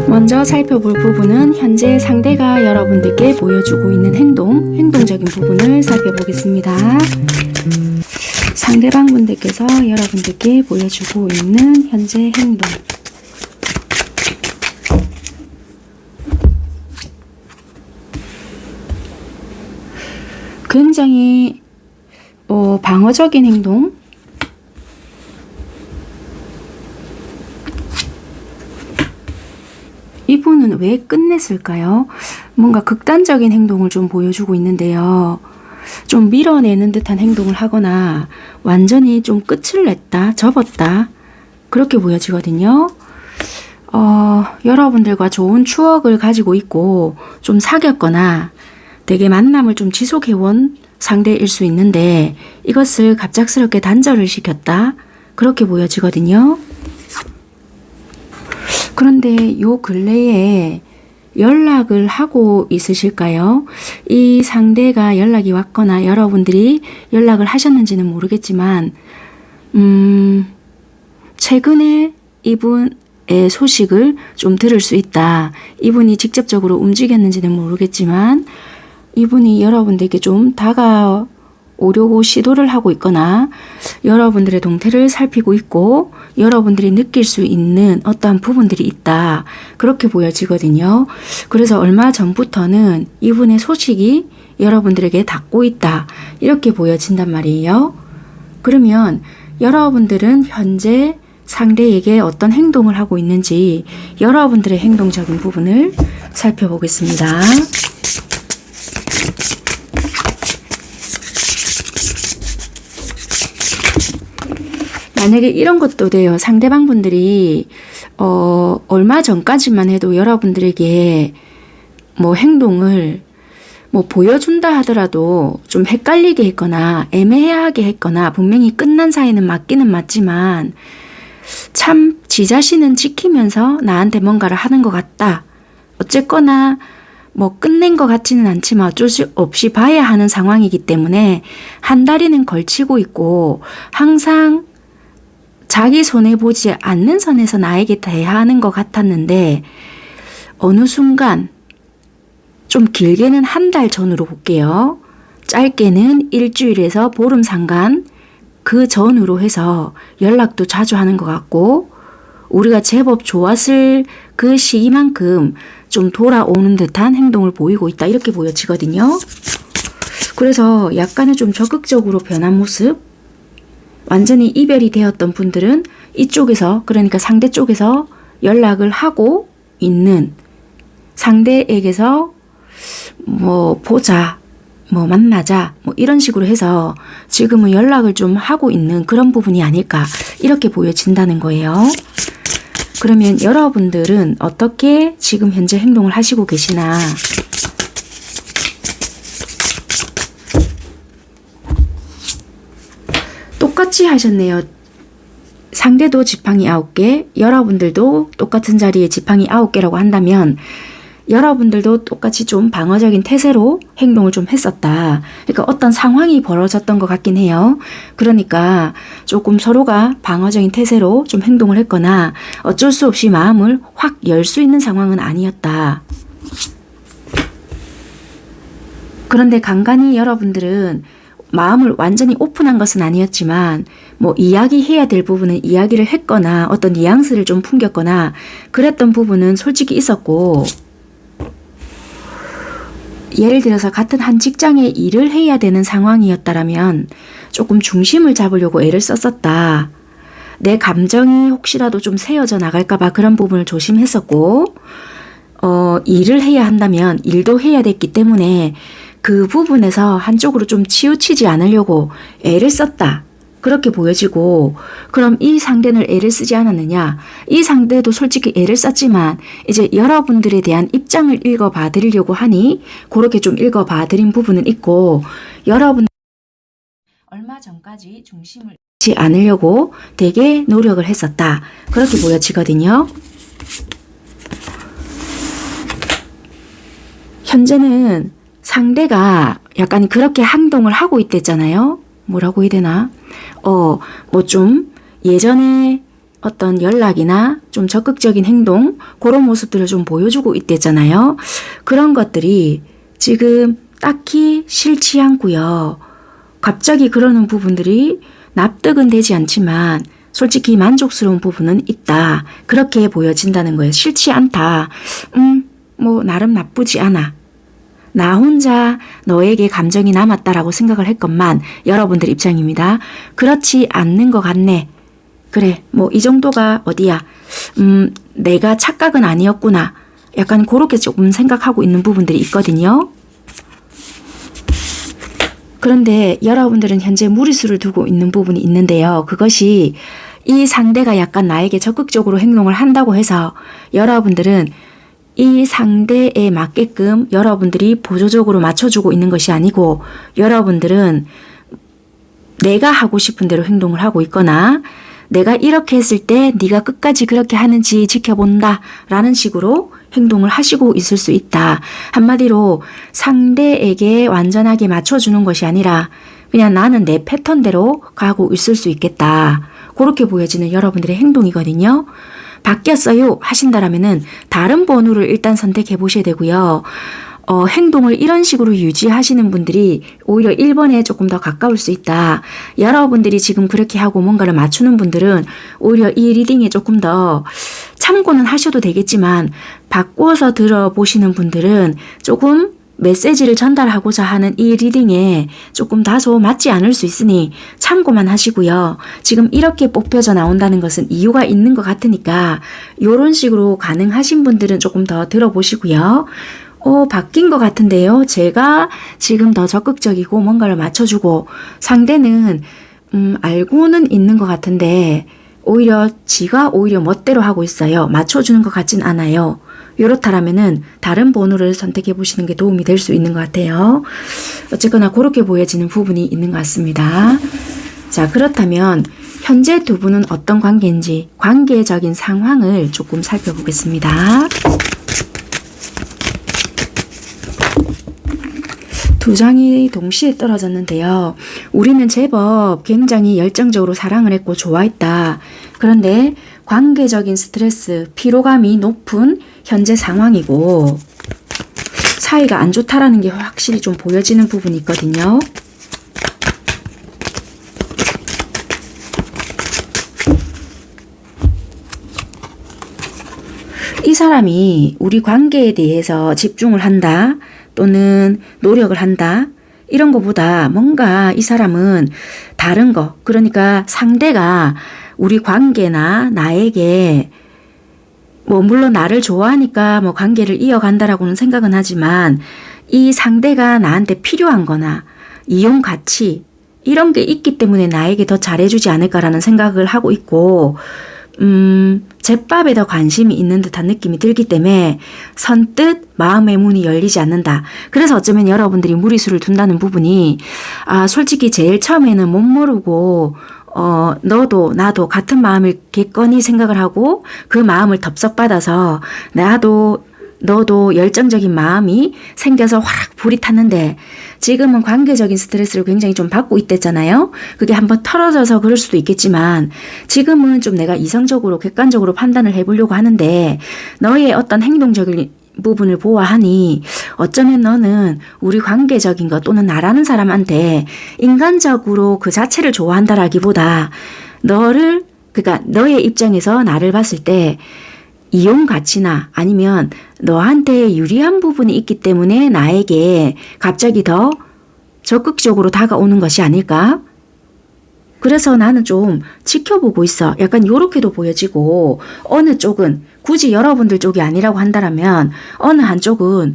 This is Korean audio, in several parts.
먼저 살펴볼 부분은 현재 상대가 여러분들께 보여주고 있는 행동적인 부분을 살펴보겠습니다. 상대방 분들께서 여러분들께 보여주고 있는 현재 행동. 굉장히 방어적인 행동, 이분은 왜 끝냈을까요? 뭔가 극단적인 행동을 좀 보여주고 있는데요. 좀 밀어내는 듯한 행동을 하거나 완전히 좀 끝을 냈다, 접었다, 그렇게 보여지거든요. 여러분들과 좋은 추억을 가지고 있고 좀 사귀었거나 되게 만남을 좀 지속해온 상대일 수 있는데 이것을 갑작스럽게 단절을 시켰다, 그렇게 보여지거든요. 그런데 요 근래에 연락을 하고 있으실까요? 이 상대가 연락이 왔거나 여러분들이 연락을 하셨는지는 모르겠지만 최근에 이분의 소식을 좀 들을 수 있다. 이분이 직접적으로 움직였는지는 모르겠지만 이분이 여러분들에게 좀 다가오려고 시도를 하고 있거나 여러분들의 동태를 살피고 있고 여러분들이 느낄 수 있는 어떠한 부분들이 있다, 그렇게 보여지거든요. 그래서 얼마 전부터는 이분의 소식이 여러분들에게 닿고 있다, 이렇게 보여진단 말이에요. 그러면 여러분들은 현재 상대에게 어떤 행동을 하고 있는지 여러분들의 행동적인 부분을 살펴보겠습니다. 만약에 이런 것도 돼요. 상대방 분들이 얼마 전까지만 해도 여러분들에게 뭐 행동을 뭐 보여준다 하더라도 좀 헷갈리게 했거나 애매하게 했거나 분명히 끝난 사이는 맞기는 맞지만 참 지 자신은 지키면서 나한테 뭔가를 하는 것 같다, 어쨌거나 뭐 끝낸 것 같지는 않지만 어쩔 수 없이 봐야 하는 상황이기 때문에 한 다리는 걸치고 있고 항상 자기 손해보지 않는 선에서 나에게 대하는 것 같았는데 어느 순간, 좀 길게는 한 달 전으로 볼게요. 짧게는 일주일에서 보름 상간 그 전으로 해서 연락도 자주 하는 것 같고 우리가 제법 좋았을 그 시기만큼 좀 돌아오는 듯한 행동을 보이고 있다, 이렇게 보여지거든요. 그래서 약간은 좀 적극적으로 변한 모습, 완전히 이별이 되었던 분들은 이쪽에서, 그러니까 상대 쪽에서 연락을 하고 있는, 상대에게서 뭐 보자, 뭐 만나자, 뭐 이런 식으로 해서 지금은 연락을 좀 하고 있는 그런 부분이 아닐까, 이렇게 보여진다는 거예요. 그러면 여러분들은 어떻게 지금 현재 행동을 하시고 계시나? 똑같이 하셨네요. 상대도 지팡이 9개, 여러분들도 똑같은 자리에 지팡이 9개라고 한다면 여러분들도 똑같이 좀 방어적인 태세로 행동을 좀 했었다. 그러니까 어떤 상황이 벌어졌던 것 같긴 해요. 그러니까 조금 서로가 방어적인 태세로 좀 행동을 했거나 어쩔 수 없이 마음을 확 열 수 있는 상황은 아니었다. 그런데 간간히 여러분들은 마음을 완전히 오픈한 것은 아니었지만 뭐 이야기해야 될 부분은 이야기를 했거나 어떤 뉘앙스를 좀 풍겼거나 그랬던 부분은 솔직히 있었고, 예를 들어서 같은 한 직장에 일을 해야 되는 상황이었다라면 조금 중심을 잡으려고 애를 썼었다. 내 감정이 혹시라도 좀 새어져 나갈까봐 그런 부분을 조심했었고, 일을 해야 한다면 일도 해야 됐기 때문에 그 부분에서 한쪽으로 좀 치우치지 않으려고 애를 썼다, 그렇게 보여지고, 그럼 이 상대는 애를 쓰지 않았느냐? 이 상대도 솔직히 애를 썼지만 이제 여러분들에 대한 입장을 읽어봐 드리려고 하니 그렇게 좀 읽어봐 드린 부분은 있고, 여러분 얼마 전까지 중심을 잃지 않으려고 되게 노력을 했었다, 그렇게 보여지거든요. 현재는 상대가 약간 그렇게 행동을 하고 있댔잖아요. 뭐라고 해야 되나? 뭐 좀 예전에 어떤 연락이나 좀 적극적인 행동, 그런 모습들을 좀 보여주고 있댔잖아요. 그런 것들이 지금 딱히 싫지 않고요. 갑자기 그러는 부분들이 납득은 되지 않지만 솔직히 만족스러운 부분은 있다. 그렇게 보여진다는 거예요. 싫지 않다. 뭐 나름 나쁘지 않아. 나 혼자 너에게 감정이 남았다라고 생각을 했건만 여러분들 입장입니다. 그렇지 않는 것 같네. 그래, 뭐 이 정도가 어디야. 내가 착각은 아니었구나. 약간 그렇게 조금 생각하고 있는 부분들이 있거든요. 그런데 여러분들은 현재 무리수를 두고 있는 부분이 있는데요. 그것이 이 상대가 약간 나에게 적극적으로 행동을 한다고 해서 여러분들은 이 상대에 맞게끔 여러분들이 보조적으로 맞춰주고 있는 것이 아니고 여러분들은 내가 하고 싶은 대로 행동을 하고 있거나 내가 이렇게 했을 때 네가 끝까지 그렇게 하는지 지켜본다 라는 식으로 행동을 하시고 있을 수 있다. 한마디로 상대에게 완전하게 맞춰주는 것이 아니라 그냥 나는 내 패턴대로 가고 있을 수 있겠다. 그렇게 보여지는 여러분들의 행동이거든요. 바뀌었어요 하신다라면은 다른 번호를 일단 선택해 보셔야 되고요. 행동을 이런 식으로 유지하시는 분들이 오히려 1번에 조금 더 가까울 수 있다. 여러분들이 지금 그렇게 하고 뭔가를 맞추는 분들은 오히려 이 리딩에 조금 더 참고는 하셔도 되겠지만 바꿔서 들어보시는 분들은 조금 메시지를 전달하고자 하는 이 리딩에 조금 다소 맞지 않을 수 있으니 참고만 하시고요. 지금 이렇게 뽑혀져 나온다는 것은 이유가 있는 것 같으니까 이런 식으로 가능하신 분들은 조금 더 들어보시고요. 바뀐 것 같은데요. 제가 지금 더 적극적이고 뭔가를 맞춰주고 상대는 알고는 있는 것 같은데 오히려 지가 오히려 멋대로 하고 있어요. 맞춰주는 것 같진 않아요. 이렇다라면은 다른 번호를 선택해 보시는 게 도움이 될 수 있는 것 같아요. 어쨌거나 그렇게 보여지는 부분이 있는 것 같습니다. 자, 그렇다면 현재 두 분은 어떤 관계인지 관계적인 상황을 조금 살펴보겠습니다. 두 장이 동시에 떨어졌는데요. 우리는 제법 굉장히 열정적으로 사랑을 했고 좋아했다. 그런데 관계적인 스트레스, 피로감이 높은 현재 상황이고 사이가 안 좋다라는 게 확실히 좀 보여지는 부분이 있거든요. 이 사람이 우리 관계에 대해서 집중을 한다 또는 노력을 한다 이런 것보다 뭔가 이 사람은 다른 거, 그러니까 상대가 우리 관계나 나에게 뭐 물론 나를 좋아하니까 뭐 관계를 이어간다라고는 생각은 하지만 이 상대가 나한테 필요한 거나 이용 가치 이런 게 있기 때문에 나에게 더 잘해주지 않을까라는 생각을 하고 있고 제밥에 더 관심이 있는 듯한 느낌이 들기 때문에 선뜻 마음의 문이 열리지 않는다. 그래서 어쩌면 여러분들이 무리수를 둔다는 부분이 솔직히 제일 처음에는 못 모르고 너도 나도 같은 마음이겠거니 생각을 하고 그 마음을 덥석받아서 너도 열정적인 마음이 생겨서 확 불이 탔는데 지금은 관계적인 스트레스를 굉장히 좀 받고 있댔잖아요. 그게 한번 털어져서 그럴 수도 있겠지만 지금은 좀 내가 이성적으로 객관적으로 판단을 해보려고 하는데 너의 어떤 행동적인 부분을 보아하니 어쩌면 너는 우리 관계적인 것 또는 나라는 사람한테 인간적으로 그 자체를 좋아한다라기보다 그러니까 너의 입장에서 나를 봤을 때 이용 가치나 아니면 너한테 유리한 부분이 있기 때문에 나에게 갑자기 더 적극적으로 다가오는 것이 아닐까? 그래서 나는 좀 지켜보고 있어. 약간 요렇게도 보여지고 어느 쪽은 굳이 여러분들 쪽이 아니라고 한다면 어느 한쪽은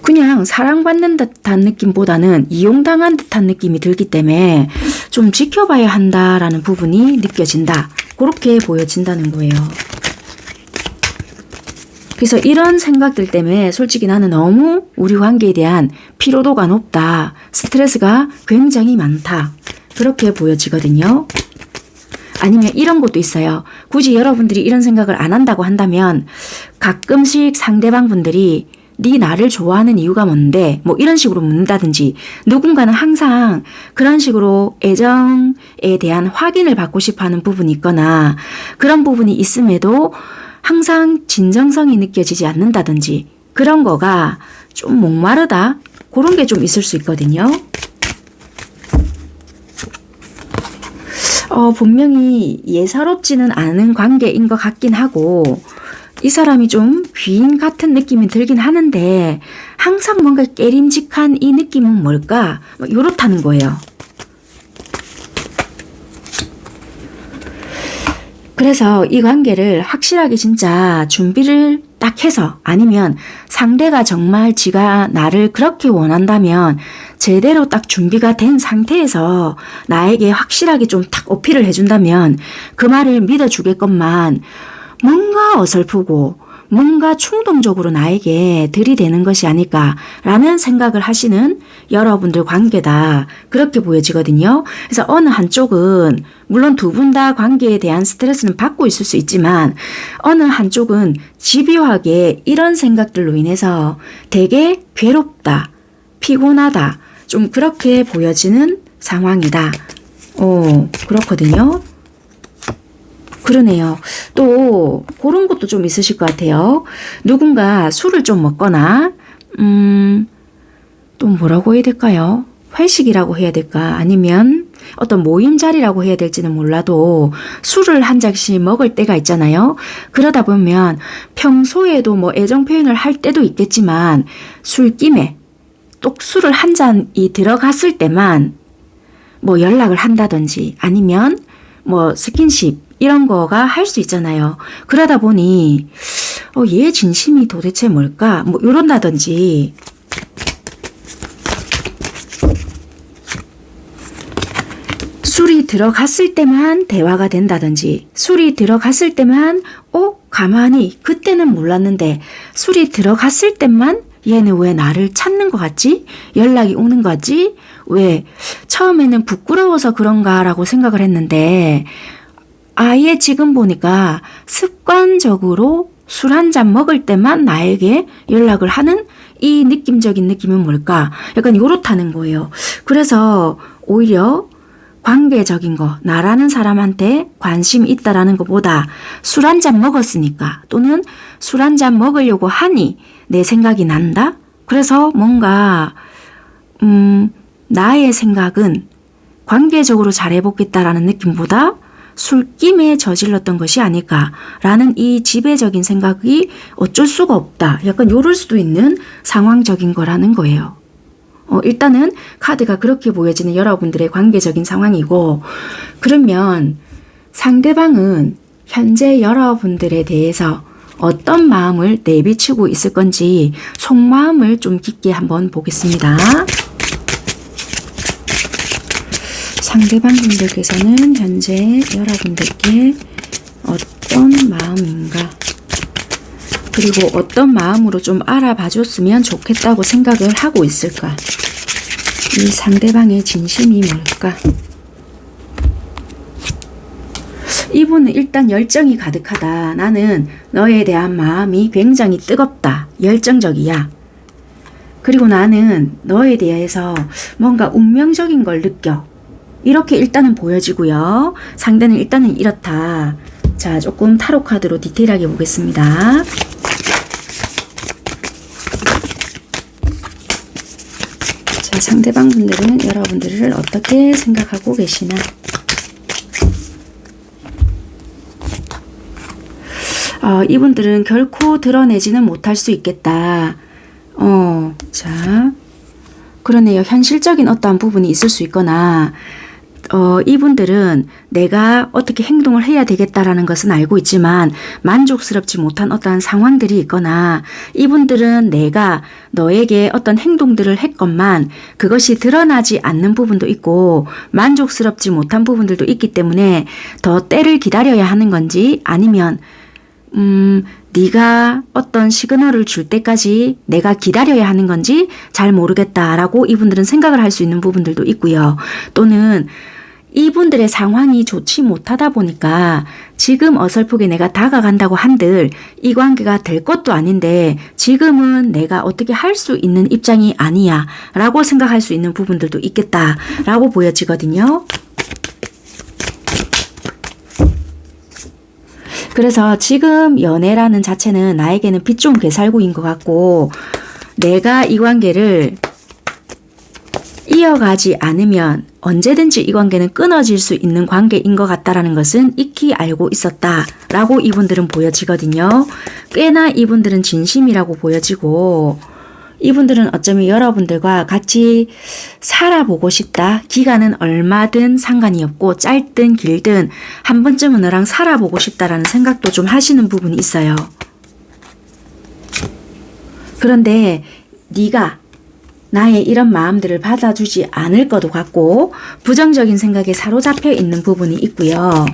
그냥 사랑받는 듯한 느낌보다는 이용당한 듯한 느낌이 들기 때문에 좀 지켜봐야 한다라는 부분이 느껴진다. 그렇게 보여진다는 거예요. 그래서 이런 생각들 때문에 솔직히 나는 너무 우리 관계에 대한 피로도가 높다. 스트레스가 굉장히 많다. 그렇게 보여지거든요. 아니면 이런 것도 있어요. 굳이 여러분들이 이런 생각을 안 한다고 한다면 가끔씩 상대방 분들이 네 나를 좋아하는 이유가 뭔데? 뭐 이런 식으로 묻는다든지 누군가는 항상 그런 식으로 애정에 대한 확인을 받고 싶어 하는 부분이 있거나 그런 부분이 있음에도 항상 진정성이 느껴지지 않는다든지 그런 거가 좀 목마르다. 그런 게 좀 있을 수 있거든요. 분명히 예사롭지는 않은 관계인 것 같긴 하고 이 사람이 좀 귀인 같은 느낌이 들긴 하는데 항상 뭔가 깨림직한 이 느낌은 뭘까? 요렇다는 거예요. 그래서 이 관계를 확실하게 진짜 준비를 딱 해서 아니면 상대가 정말 지가 나를 그렇게 원한다면 제대로 딱 준비가 된 상태에서 나에게 확실하게 좀 딱 어필을 해준다면 그 말을 믿어주겠건만 뭔가 어설프고 뭔가 충동적으로 나에게 들이대는 것이 아닐까라는 생각을 하시는 여러분들 관계다. 그렇게 보여지거든요. 그래서 어느 한쪽은 물론 두 분 다 관계에 대한 스트레스는 받고 있을 수 있지만 어느 한쪽은 집요하게 이런 생각들로 인해서 되게 괴롭다, 피곤하다, 좀 그렇게 보여지는 상황이다. 그렇거든요. 그러네요. 또 그런 것도 좀 있으실 것 같아요. 누군가 술을 좀 먹거나 또 뭐라고 해야 될까요? 회식이라고 해야 될까? 아니면 어떤 모임 자리라고 해야 될지는 몰라도 술을 한 잔씩 먹을 때가 있잖아요. 그러다 보면 평소에도 뭐 애정 표현을 할 때도 있겠지만 술김에 또 술을 한 잔이 들어갔을 때만 뭐 연락을 한다든지 아니면 뭐 스킨십 이런 거가 할 수 있잖아요. 그러다 보니 얘 진심이 도대체 뭘까? 뭐 이런다든지 술이 들어갔을 때만 대화가 된다든지 술이 들어갔을 때만 가만히 그때는 몰랐는데 술이 들어갔을 때만 얘는 왜 나를 찾는 것 같지? 연락이 오는 거지? 왜 처음에는 부끄러워서 그런가라고 생각을 했는데 아예 지금 보니까 습관적으로 술 한 잔 먹을 때만 나에게 연락을 하는 이 느낌적인 느낌은 뭘까? 약간 요렇다는 거예요. 그래서 오히려 관계적인 거, 나라는 사람한테 관심이 있다라는 것보다 술 한 잔 먹었으니까 또는 술 한 잔 먹으려고 하니 내 생각이 난다? 그래서 뭔가 나의 생각은 관계적으로 잘해보겠다라는 느낌보다 술김에 저질렀던 것이 아닐까라는 이 지배적인 생각이 어쩔 수가 없다. 약간 요럴 수도 있는 상황적인 거라는 거예요. 일단은 카드가 그렇게 보여지는 여러분들의 관계적인 상황이고 그러면 상대방은 현재 여러분들에 대해서 어떤 마음을 내비치고 있을 건지 속마음을 좀 깊게 한번 보겠습니다. 상대방 분들께서는 현재 여러분들께 어떤 마음인가 그리고 어떤 마음으로 좀 알아봐 줬으면 좋겠다고 생각을 하고 있을까? 이 상대방의 진심이 뭘까? 이분은 일단 열정이 가득하다. 나는 너에 대한 마음이 굉장히 뜨겁다. 열정적이야. 그리고 나는 너에 대해서 뭔가 운명적인 걸 느껴. 이렇게 일단은 보여지고요. 상대는 일단은 이렇다. 자, 조금 타로 카드로 디테일하게 보겠습니다. 자, 상대방 분들은 여러분들을 어떻게 생각하고 계시나? 이분들은 결코 드러내지는 못할 수 있겠다. 자, 그러네요. 현실적인 어떠한 부분이 있을 수 있거나 이분들은 내가 어떻게 행동을 해야 되겠다라는 것은 알고 있지만 만족스럽지 못한 어떠한 상황들이 있거나 이분들은 내가 너에게 어떤 행동들을 했건만 그것이 드러나지 않는 부분도 있고 만족스럽지 못한 부분들도 있기 때문에 더 때를 기다려야 하는 건지 아니면 네가 어떤 시그널을 줄 때까지 내가 기다려야 하는 건지 잘 모르겠다라고 이분들은 생각을 할 수 있는 부분들도 있고요. 또는 이분들의 상황이 좋지 못하다 보니까 지금 어설프게 내가 다가간다고 한들 이 관계가 될 것도 아닌데 지금은 내가 어떻게 할 수 있는 입장이 아니야 라고 생각할 수 있는 부분들도 있겠다 라고 보여지거든요. 그래서 지금 연애라는 자체는 나에게는 빛 좋은 개살구인 것 같고 내가 이 관계를 이어가지 않으면 언제든지 이 관계는 끊어질 수 있는 관계인 것 같다라는 것은 익히 알고 있었다 라고 이분들은 보여지거든요. 꽤나 이분들은 진심이라고 보여지고 이분들은 어쩌면 여러분들과 같이 살아보고 싶다. 기간은 얼마든 상관이 없고 짧든 길든 한 번쯤은 너랑 살아보고 싶다라는 생각도 좀 하시는 부분이 있어요. 그런데 네가 나의 이런 마음들을 받아주지 않을 것도 같고 부정적인 생각에 사로잡혀 있는 부분이 있고요.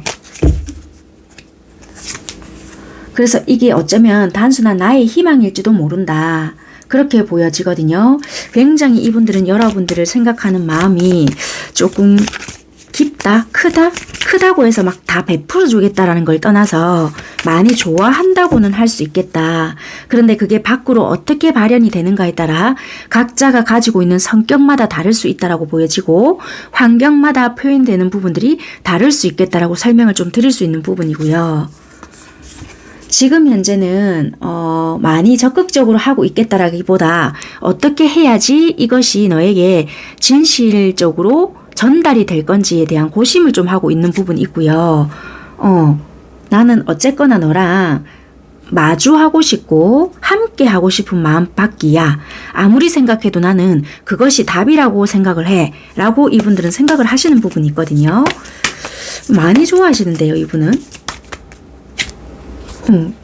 그래서 이게 어쩌면 단순한 나의 희망일지도 모른다. 그렇게 보여지거든요. 굉장히 이분들은 여러분들을 생각하는 마음이 조금 깊다, 크다고 해서 막 다 베풀어 주겠다라는 걸 떠나서 많이 좋아한다고는 할 수 있겠다. 그런데 그게 밖으로 어떻게 발현이 되는가에 따라 각자가 가지고 있는 성격마다 다를 수 있다라고 보여지고 환경마다 표현되는 부분들이 다를 수 있겠다라고 설명을 좀 드릴 수 있는 부분이고요. 지금 현재는 많이 적극적으로 하고 있겠다라기보다 어떻게 해야지 이것이 너에게 진실적으로 전달이 될 건지에 대한 고심을 좀 하고 있는 부분이 있고요. 나는 어쨌거나 너랑 마주하고 싶고 함께 하고 싶은 마음밖이야. 아무리 생각해도 나는 그것이 답이라고 생각을 해. 라고 이분들은 생각을 하시는 부분이 있거든요. 많이 좋아하시는데요, 이분은.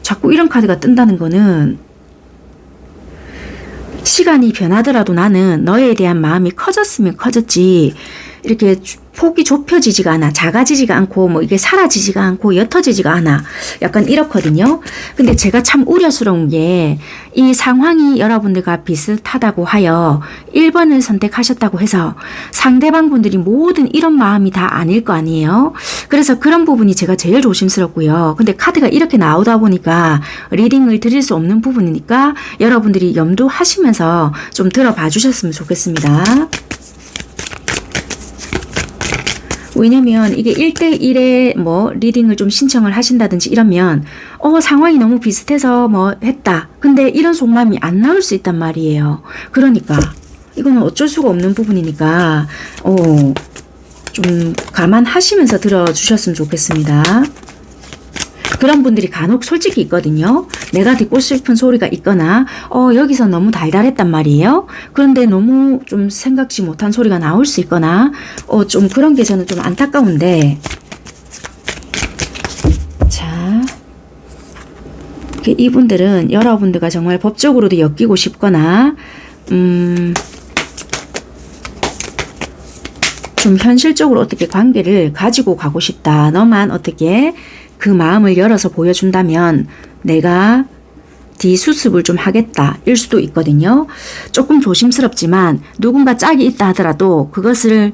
자꾸 이런 카드가 뜬다는 거는 시간이 변하더라도 나는 너에 대한 마음이 커졌으면 커졌지 이렇게 폭이 좁혀지지가 않아. 작아지지가 않고 뭐 이게 사라지지가 않고 옅어지지가 않아. 약간 이렇거든요. 근데 제가 참 우려스러운 게 이 상황이 여러분들과 비슷하다고 하여 1번을 선택하셨다고 해서 상대방 분들이 모든 이런 마음이 다 아닐 거 아니에요. 그래서 그런 부분이 제가 제일 조심스럽고요. 근데 카드가 이렇게 나오다 보니까 리딩을 드릴 수 없는 부분이니까 여러분들이 염두하시면서 좀 들어봐 주셨으면 좋겠습니다. 왜냐면 이게 1대1의 뭐 리딩을 좀 신청을 하신다든지 이러면 상황이 너무 비슷해서 뭐 했다. 근데 이런 속마음이 안 나올 수 있단 말이에요. 그러니까 이거는 어쩔 수가 없는 부분이니까 좀 감안하시면서 들어주셨으면 좋겠습니다. 그런 분들이 간혹 솔직히 있거든요. 내가 듣고 싶은 소리가 있거나 여기서 너무 달달했단 말이에요. 그런데 너무 좀 생각지 못한 소리가 나올 수 있거나 좀 그런 게 저는 좀 안타까운데 자 이분들은 여러분들과 정말 법적으로도 엮이고 싶거나 좀 현실적으로 어떻게 관계를 가지고 가고 싶다. 너만 어떻게 그 마음을 열어서 보여준다면 내가 뒤수습을 좀 하겠다 일 수도 있거든요. 조금 조심스럽지만 누군가 짝이 있다 하더라도 그것을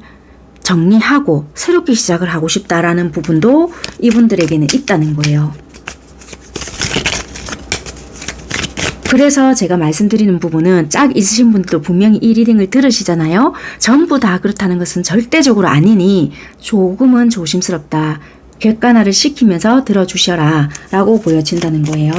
정리하고 새롭게 시작을 하고 싶다라는 부분도 이분들에게는 있다는 거예요. 그래서 제가 말씀드리는 부분은 짝 있으신 분들도 분명히 이 리딩을 들으시잖아요. 전부 다 그렇다는 것은 절대적으로 아니니 조금은 조심스럽다. 객관화를 시키면서 들어주셔라 라고 보여진다는 거예요.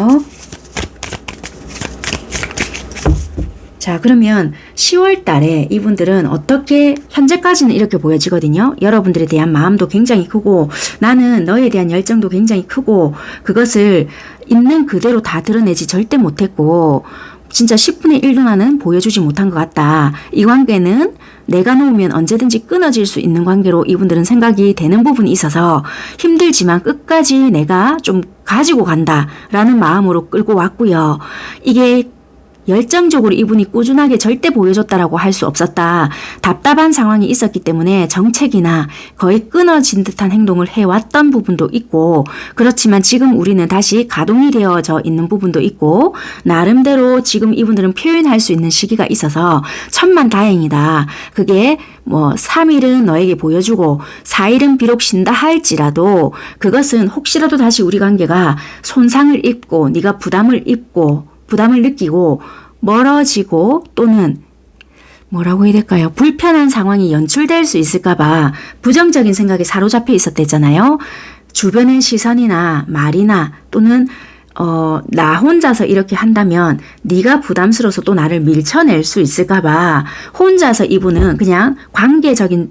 자, 그러면 10월 달에 이분들은 어떻게 현재까지는 이렇게 보여지거든요. 여러분들에 대한 마음도 굉장히 크고 나는 너에 대한 열정도 굉장히 크고 그것을 있는 그대로 다 드러내지 절대 못했고 진짜 10분의 1도 나는 보여주지 못한 것 같다. 이 관계는 내가 놓으면 언제든지 끊어질 수 있는 관계로 이분들은 생각이 되는 부분이 있어서 힘들지만 끝까지 내가 좀 가지고 간다라는 마음으로 끌고 왔고요. 이게 열정적으로 이분이 꾸준하게 절대 보여줬다라고 할 수 없었다. 답답한 상황이 있었기 때문에 정책이나 거의 끊어진 듯한 행동을 해왔던 부분도 있고, 그렇지만 지금 우리는 다시 가동이 되어져 있는 부분도 있고, 나름대로 지금 이분들은 표현할 수 있는 시기가 있어서 천만다행이다. 그게 뭐 3일은 너에게 보여주고 4일은 비록 쉰다 할지라도 그것은 혹시라도 다시 우리 관계가 손상을 입고 네가 부담을 느끼고 멀어지고 또는 뭐라고 해야 될까요? 불편한 상황이 연출될 수 있을까봐 부정적인 생각에 사로잡혀 있었대잖아요. 주변의 시선이나 말이나 또는 나 혼자서 이렇게 한다면 네가 부담스러워서 또 나를 밀쳐낼 수 있을까봐 혼자서 이분은 그냥 관계적인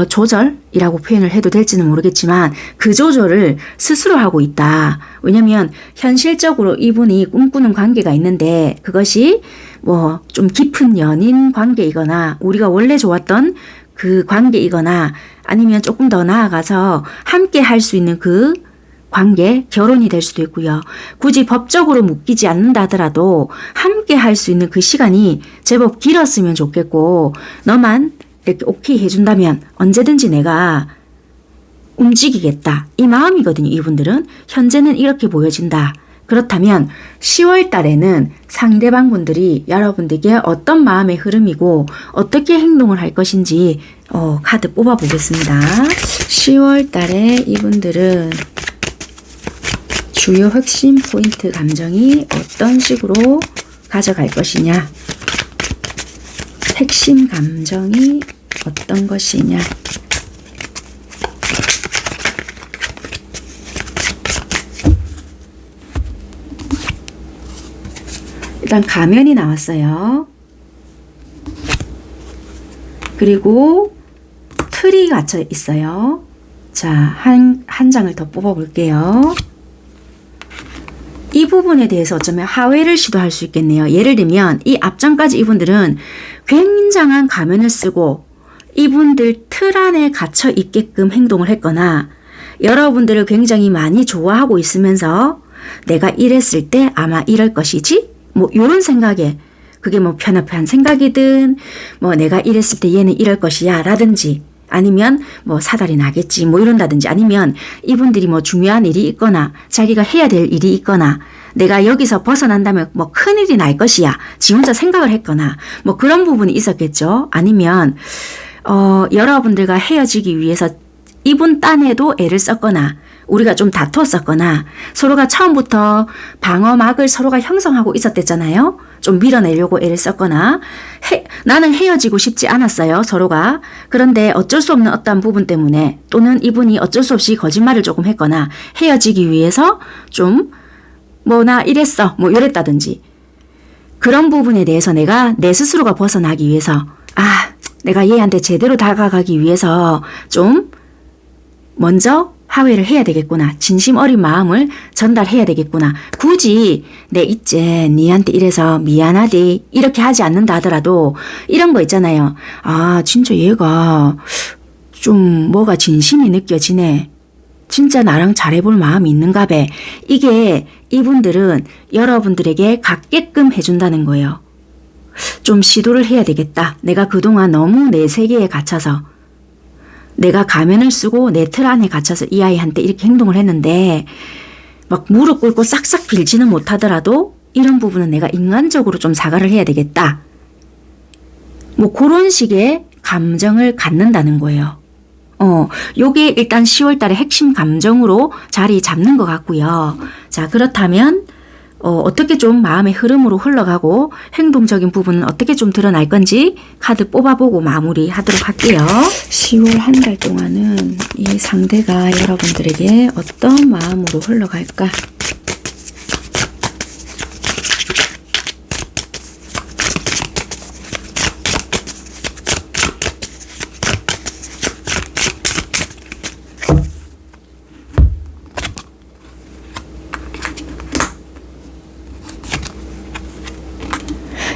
조절이라고 표현을 해도 될지는 모르겠지만 그 조절을 스스로 하고 있다. 왜냐면 현실적으로 이분이 꿈꾸는 관계가 있는데 그것이 뭐 좀 깊은 연인 관계이거나 우리가 원래 좋았던 그 관계이거나 아니면 조금 더 나아가서 함께 할 수 있는 그 관계, 결혼이 될 수도 있고요. 굳이 법적으로 묶이지 않는다 하더라도 함께 할 수 있는 그 시간이 제법 길었으면 좋겠고 너만 이렇게 오케이 해준다면 언제든지 내가 움직이겠다. 이 마음이거든요. 이분들은. 현재는 이렇게 보여진다. 그렇다면 10월 달에는 상대방 분들이 여러분들에게 어떤 마음의 흐름이고 어떻게 행동을 할 것인지 카드 뽑아 보겠습니다. 10월 달에 이분들은 주요 핵심 포인트 감정이 어떤 식으로 가져갈 것이냐. 핵심 감정이 어떤 것이냐. 일단 가면이 나왔어요. 그리고 틀이 갇혀 있어요. 자, 한 장을 더 뽑아 볼게요. 이 부분에 대해서 어쩌면 하회를 시도할 수 있겠네요. 예를 들면 이 앞전까지 이분들은 굉장한 가면을 쓰고 이분들 틀 안에 갇혀 있게끔 행동을 했거나 여러분들을 굉장히 많이 좋아하고 있으면서 내가 이랬을 때 아마 이럴 것이지? 뭐 이런 생각에 그게 뭐 편협한 생각이든 뭐 내가 이랬을 때 얘는 이럴 것이야 라든지 아니면 뭐 사달이 나겠지 뭐 이런다든지 아니면 이분들이 뭐 중요한 일이 있거나 자기가 해야 될 일이 있거나 내가 여기서 벗어난다면 뭐 큰일이 날 것이야 지 혼자 생각을 했거나 뭐 그런 부분이 있었겠죠. 아니면 여러분들과 헤어지기 위해서 이분 딴에도 애를 썼거나 우리가 좀 다투었었거나 서로가 처음부터 방어막을 서로가 형성하고 있었댔잖아요. 좀 밀어내려고 애를 썼거나 나는 헤어지고 싶지 않았어요. 서로가. 그런데 어쩔 수 없는 어떤 부분 때문에 또는 이분이 어쩔 수 없이 거짓말을 조금 했거나 헤어지기 위해서 좀 뭐 나 이랬어 뭐 이랬다든지 그런 부분에 대해서 내가 내 스스로가 벗어나기 위해서 내가 얘한테 제대로 다가가기 위해서 좀 먼저 하회를 해야 되겠구나. 진심 어린 마음을 전달해야 되겠구나. 굳이 내 있제 니한테 이래서 미안하디 이렇게 하지 않는다 하더라도 이런 거 있잖아요. 진짜 얘가 좀 뭐가 진심이 느껴지네. 진짜 나랑 잘해볼 마음이 있는가 배. 이게 이분들은 여러분들에게 갖게끔 해준다는 거예요. 좀 시도를 해야 되겠다. 내가 그동안 너무 내 세계에 갇혀서 내가 가면을 쓰고 내 틀 안에 갇혀서 이 아이한테 이렇게 행동을 했는데 막 무릎 꿇고 싹싹 빌지는 못하더라도 이런 부분은 내가 인간적으로 좀 사과를 해야 되겠다. 뭐 그런 식의 감정을 갖는다는 거예요. 요게 일단 10월 달에 핵심 감정으로 자리 잡는 것 같고요. 자, 그렇다면 어떻게 좀 마음의 흐름으로 흘러가고 행동적인 부분은 어떻게 좀 드러날 건지 카드 뽑아보고 마무리하도록 할게요. 10월 한 달 동안은 이 상대가 여러분들에게 어떤 마음으로 흘러갈까?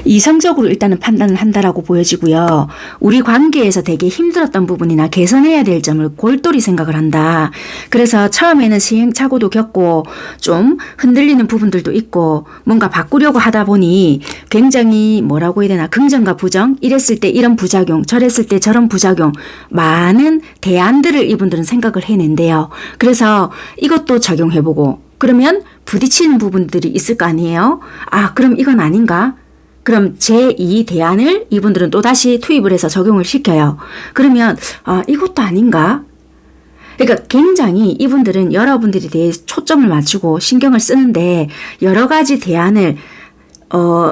이성적으로 일단은 판단을 한다라고 보여지고요. 우리 관계에서 되게 힘들었던 부분이나 개선해야 될 점을 골똘히 생각을 한다. 그래서 처음에는 시행착오도 겪고 좀 흔들리는 부분들도 있고 뭔가 바꾸려고 하다 보니 굉장히 뭐라고 해야 되나 긍정과 부정, 이랬을 때 이런 부작용, 저랬을 때 저런 부작용, 많은 대안들을 이분들은 생각을 해낸대요. 그래서 이것도 적용해보고 그러면 부딪히는 부분들이 있을 거 아니에요? 아, 그럼 이건 아닌가? 그럼 제2 대안을 이분들은 또다시 투입을 해서 적용을 시켜요. 그러면 이것도 아닌가? 그러니까 굉장히 이분들은 여러분들에 대해 초점을 맞추고 신경을 쓰는데 여러 가지 대안을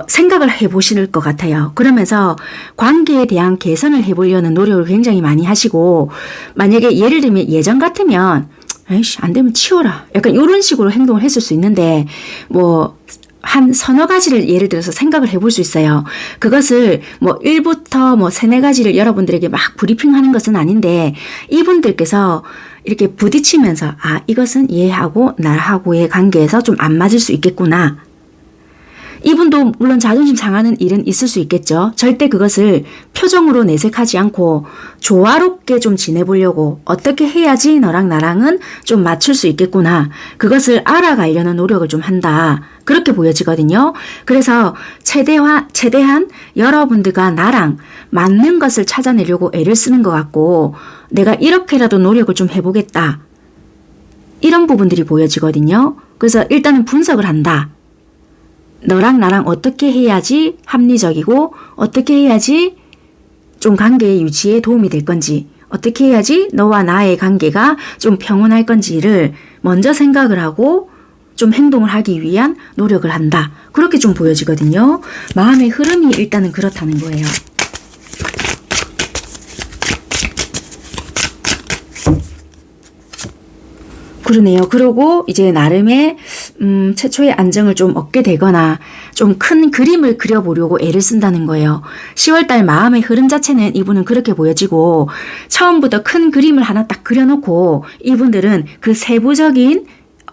생각을 해보실 것 같아요. 그러면서 관계에 대한 개선을 해보려는 노력을 굉장히 많이 하시고 만약에 예를 들면 예전 같으면 에이씨 안 되면 치워라. 약간 이런 식으로 행동을 했을 수 있는데 뭐 한 서너 가지를 예를 들어서 생각을 해볼 수 있어요. 그것을 뭐 1부터 뭐 세네 가지를 여러분들에게 막 브리핑하는 것은 아닌데 이분들께서 이렇게 부딪히면서 이것은 얘하고 나하고의 관계에서 좀 안 맞을 수 있겠구나. 이분도 물론 자존심 상하는 일은 있을 수 있겠죠. 절대 그것을 표정으로 내색하지 않고 조화롭게 좀 지내보려고 어떻게 해야지 너랑 나랑은 좀 맞출 수 있겠구나. 그것을 알아가려는 노력을 좀 한다. 그렇게 보여지거든요. 그래서 최대한 여러분들과 나랑 맞는 것을 찾아내려고 애를 쓰는 것 같고 내가 이렇게라도 노력을 좀 해보겠다. 이런 부분들이 보여지거든요. 그래서 일단은 분석을 한다. 너랑 나랑 어떻게 해야지 합리적이고 어떻게 해야지 좀 관계의 유지에 도움이 될 건지 어떻게 해야지 너와 나의 관계가 좀 평온할 건지를 먼저 생각을 하고 좀 행동을 하기 위한 노력을 한다. 그렇게 좀 보여지거든요. 마음의 흐름이 일단은 그렇다는 거예요. 그러네요. 그러고 이제 나름의 최초의 안정을 좀 얻게 되거나 좀 큰 그림을 그려보려고 애를 쓴다는 거예요. 10월달 마음의 흐름 자체는 이분은 그렇게 보여지고 처음부터 큰 그림을 하나 딱 그려놓고 이분들은 그 세부적인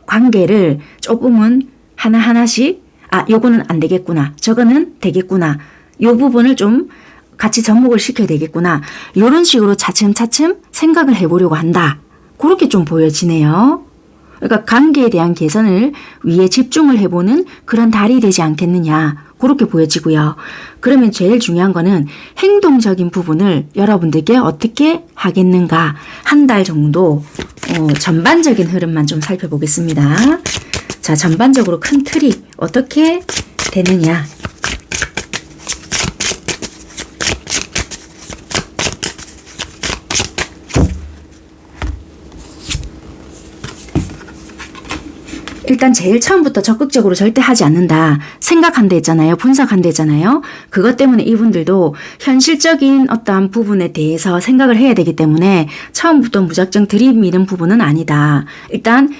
관계를 조금은 하나하나씩 요거는 안 되겠구나. 저거는 되겠구나. 요 부분을 좀 같이 접목을 시켜야 되겠구나. 이런 식으로 차츰차츰 생각을 해보려고 한다. 그렇게 좀 보여지네요. 그러니까 관계에 대한 개선을 위해 집중을 해보는 그런 달이 되지 않겠느냐. 그렇게 보여지고요. 그러면 제일 중요한 거는 행동적인 부분을 여러분들께 어떻게 하겠는가. 한 달 정도 전반적인 흐름만 좀 살펴보겠습니다. 자, 전반적으로 큰 틀이 어떻게 되느냐. 일단 제일 처음부터 적극적으로 절대 하지 않는다. 생각한다 했잖아요. 분석한다 했잖아요. 그것 때문에 이분들도 현실적인 어떠한 부분에 대해서 생각을 해야 되기 때문에 처음부터 무작정 들이미는 부분은 아니다. 일단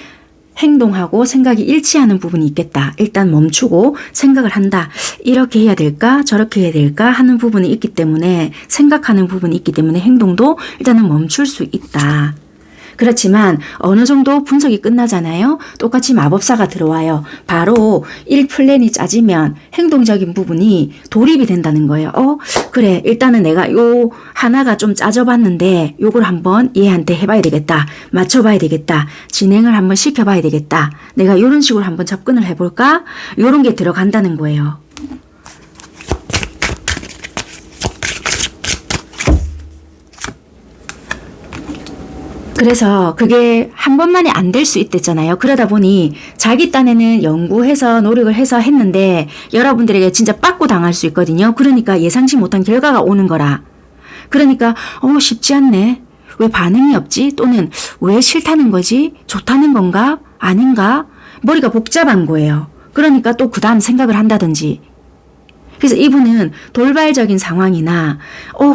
행동하고 생각이 일치하는 부분이 있겠다. 일단 멈추고 생각을 한다. 이렇게 해야 될까? 저렇게 해야 될까? 하는 부분이 있기 때문에 생각하는 부분이 있기 때문에 행동도 일단은 멈출 수 있다. 그렇지만 어느 정도 분석이 끝나잖아요. 똑같이 마법사가 들어와요. 바로 1플랜이 짜지면 행동적인 부분이 돌입이 된다는 거예요. 그래 일단은 내가 요 하나가 좀 짜져봤는데 요걸 한번 얘한테 해봐야 되겠다. 맞춰봐야 되겠다. 진행을 한번 시켜봐야 되겠다. 내가 이런 식으로 한번 접근을 해볼까? 요런 게 들어간다는 거예요. 그래서 그게 한 번만에 안 될 수 있댔잖아요. 그러다 보니 자기 딴에는 연구해서 노력을 해서 했는데 여러분들에게 진짜 빠꾸 당할 수 있거든요. 그러니까 예상치 못한 결과가 오는 거라. 그러니까 쉽지 않네. 왜 반응이 없지? 또는 왜 싫다는 거지? 좋다는 건가? 아닌가? 머리가 복잡한 거예요. 그러니까 또 그 다음 생각을 한다든지. 그래서 이분은 돌발적인 상황이나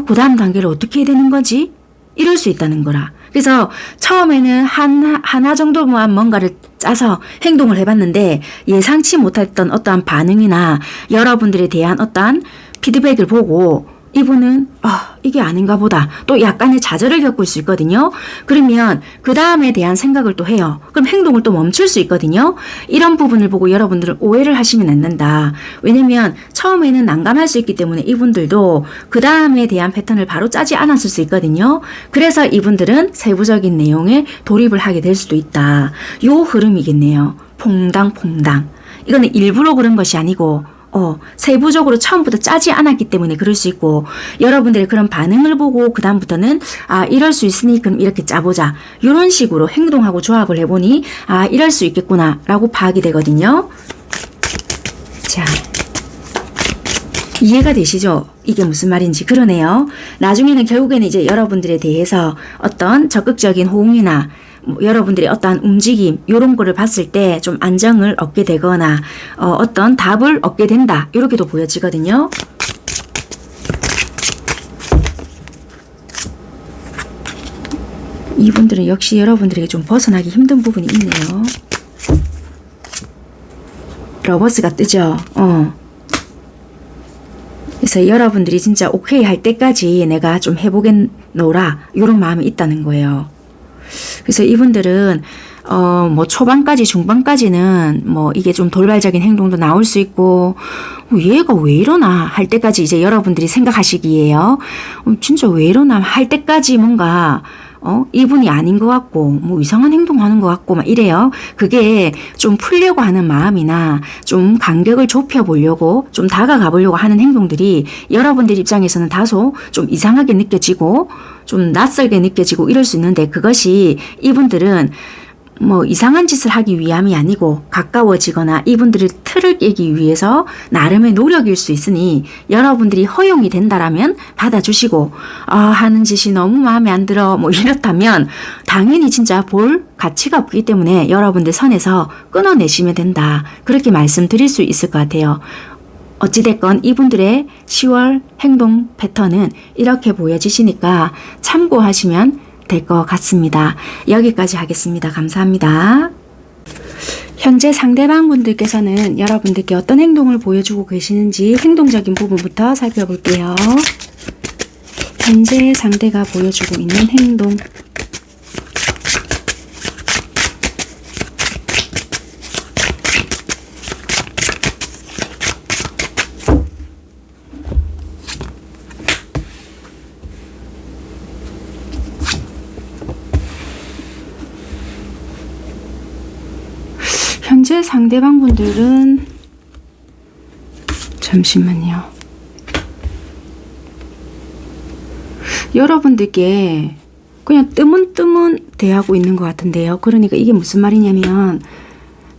그 다음 단계를 어떻게 해야 되는 거지? 이럴 수 있다는 거라. 그래서 처음에는 하나 정도만 뭔가를 짜서 행동을 해봤는데 예상치 못했던 어떠한 반응이나 여러분들에 대한 어떠한 피드백을 보고 이분은 이게 아닌가 보다. 또 약간의 좌절을 겪을 수 있거든요. 그러면 그 다음에 대한 생각을 또 해요. 그럼 행동을 또 멈출 수 있거든요. 이런 부분을 보고 여러분들은 오해를 하시면 안 된다. 왜냐면 처음에는 난감할 수 있기 때문에 이분들도 그 다음에 대한 패턴을 바로 짜지 않았을 수 있거든요. 그래서 이분들은 세부적인 내용에 돌입을 하게 될 수도 있다. 요 흐름이겠네요. 퐁당퐁당. 이거는 일부러 그런 것이 아니고 세부적으로 처음부터 짜지 않았기 때문에 그럴 수 있고, 여러분들의 그런 반응을 보고 그 다음부터는 이럴 수 있으니 그럼 이렇게 짜보자, 이런 식으로 행동하고 조합을 해보니 이럴 수 있겠구나 라고 파악이 되거든요. 자, 이해가 되시죠? 이게 무슨 말인지. 그러네요. 나중에는 결국에는 이제 여러분들에 대해서 어떤 적극적인 호응이나 여러분들의 어떠한 움직임 이런 거를 봤을 때 좀 안정을 얻게 되거나 어떤 답을 얻게 된다, 이렇게도 보여지거든요. 이분들은 역시 여러분들에게 좀 벗어나기 힘든 부분이 있네요. 러버스가 뜨죠. 그래서 여러분들이 진짜 오케이 할 때까지 내가 좀 해보겠노라, 이런 마음이 있다는 거예요. 그래서 이분들은 뭐 초반까지 중반까지는 뭐 이게 좀 돌발적인 행동도 나올 수 있고, 얘가 왜 이러나 할 때까지 이제 여러분들이 생각하시기에요. 진짜 왜 이러나 할 때까지 뭔가 이분이 아닌 것 같고 뭐 이상한 행동하는 것 같고 막 이래요. 그게 좀 풀려고 하는 마음이나 좀 간격을 좁혀보려고 좀 다가가 보려고 하는 행동들이 여러분들 입장에서는 다소 좀 이상하게 느껴지고 좀 낯설게 느껴지고 이럴 수 있는데, 그것이 이분들은 뭐 이상한 짓을 하기 위함이 아니고 가까워지거나 이분들의 틀을 깨기 위해서 나름의 노력일 수 있으니, 여러분들이 허용이 된다라면 받아주시고, 하는 짓이 너무 마음에 안 들어 뭐 이렇다면 당연히 진짜 볼 가치가 없기 때문에 여러분들 선에서 끊어내시면 된다, 그렇게 말씀드릴 수 있을 것 같아요. 어찌됐건 이분들의 10월 행동 패턴은 이렇게 보여지시니까 참고하시면 될 것 같습니다. 여기까지 하겠습니다. 감사합니다. 현재 상대방 분들께서는 여러분들께 어떤 행동을 보여주고 계시는지 행동적인 부분부터 살펴볼게요. 현재 상대가 보여주고 있는 행동. 현재 상대방 분들은 잠시만요. 여러분들께 그냥 뜨문뜨문 대하고 있는 것 같은데요. 그러니까 이게 무슨 말이냐면,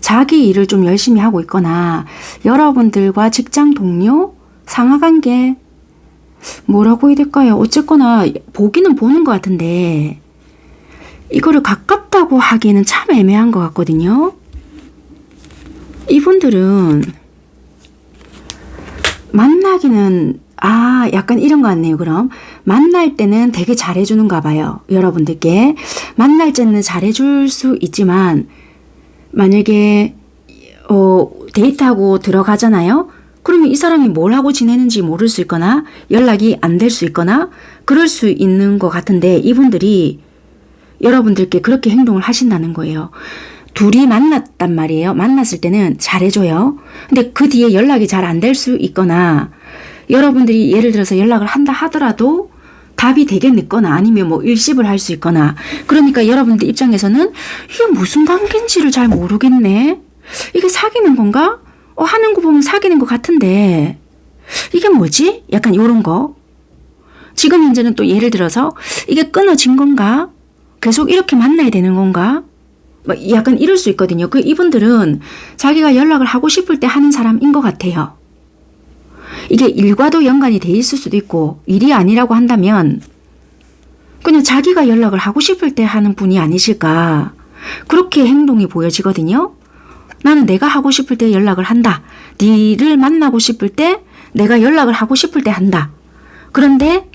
자기 일을 좀 열심히 하고 있거나 여러분들과 직장 동료, 상하관계, 뭐라고 해야 될까요? 어쨌거나 보기는 보는 것 같은데 이거를 가깝다고 하기에는 참 애매한 것 같거든요. 이분들은 만나기는 약간 이런 것 같네요. 그럼 만날 때는 되게 잘해주는가 봐요. 여러분들께 만날 때는 잘해줄 수 있지만, 만약에 데이트하고 들어가잖아요. 그러면 이 사람이 뭘 하고 지내는지 모를 수 있거나 연락이 안 될 수 있거나 그럴 수 있는 것 같은데, 이분들이 여러분들께 그렇게 행동을 하신다는 거예요. 둘이 만났단 말이에요. 만났을 때는 잘해줘요. 근데 그 뒤에 연락이 잘 안 될 수 있거나, 여러분들이 예를 들어서 연락을 한다 하더라도 답이 되게 늦거나 아니면 뭐 일십을 할 수 있거나, 그러니까 여러분들 입장에서는 이게 무슨 관계인지를 잘 모르겠네. 이게 사귀는 건가? 하는 거 보면 사귀는 것 같은데 이게 뭐지? 약간 요런 거. 지금 현재는 또 예를 들어서 이게 끊어진 건가? 계속 이렇게 만나야 되는 건가? 약간 이럴 수 있거든요. 이분들은 자기가 연락을 하고 싶을 때 하는 사람인 것 같아요. 이게 일과도 연관이 돼 있을 수도 있고, 일이 아니라고 한다면 그냥 자기가 연락을 하고 싶을 때 하는 분이 아니실까, 그렇게 행동이 보여지거든요. 나는 내가 하고 싶을 때 연락을 한다. 니를 만나고 싶을 때 내가 연락을 하고 싶을 때 한다. 그런데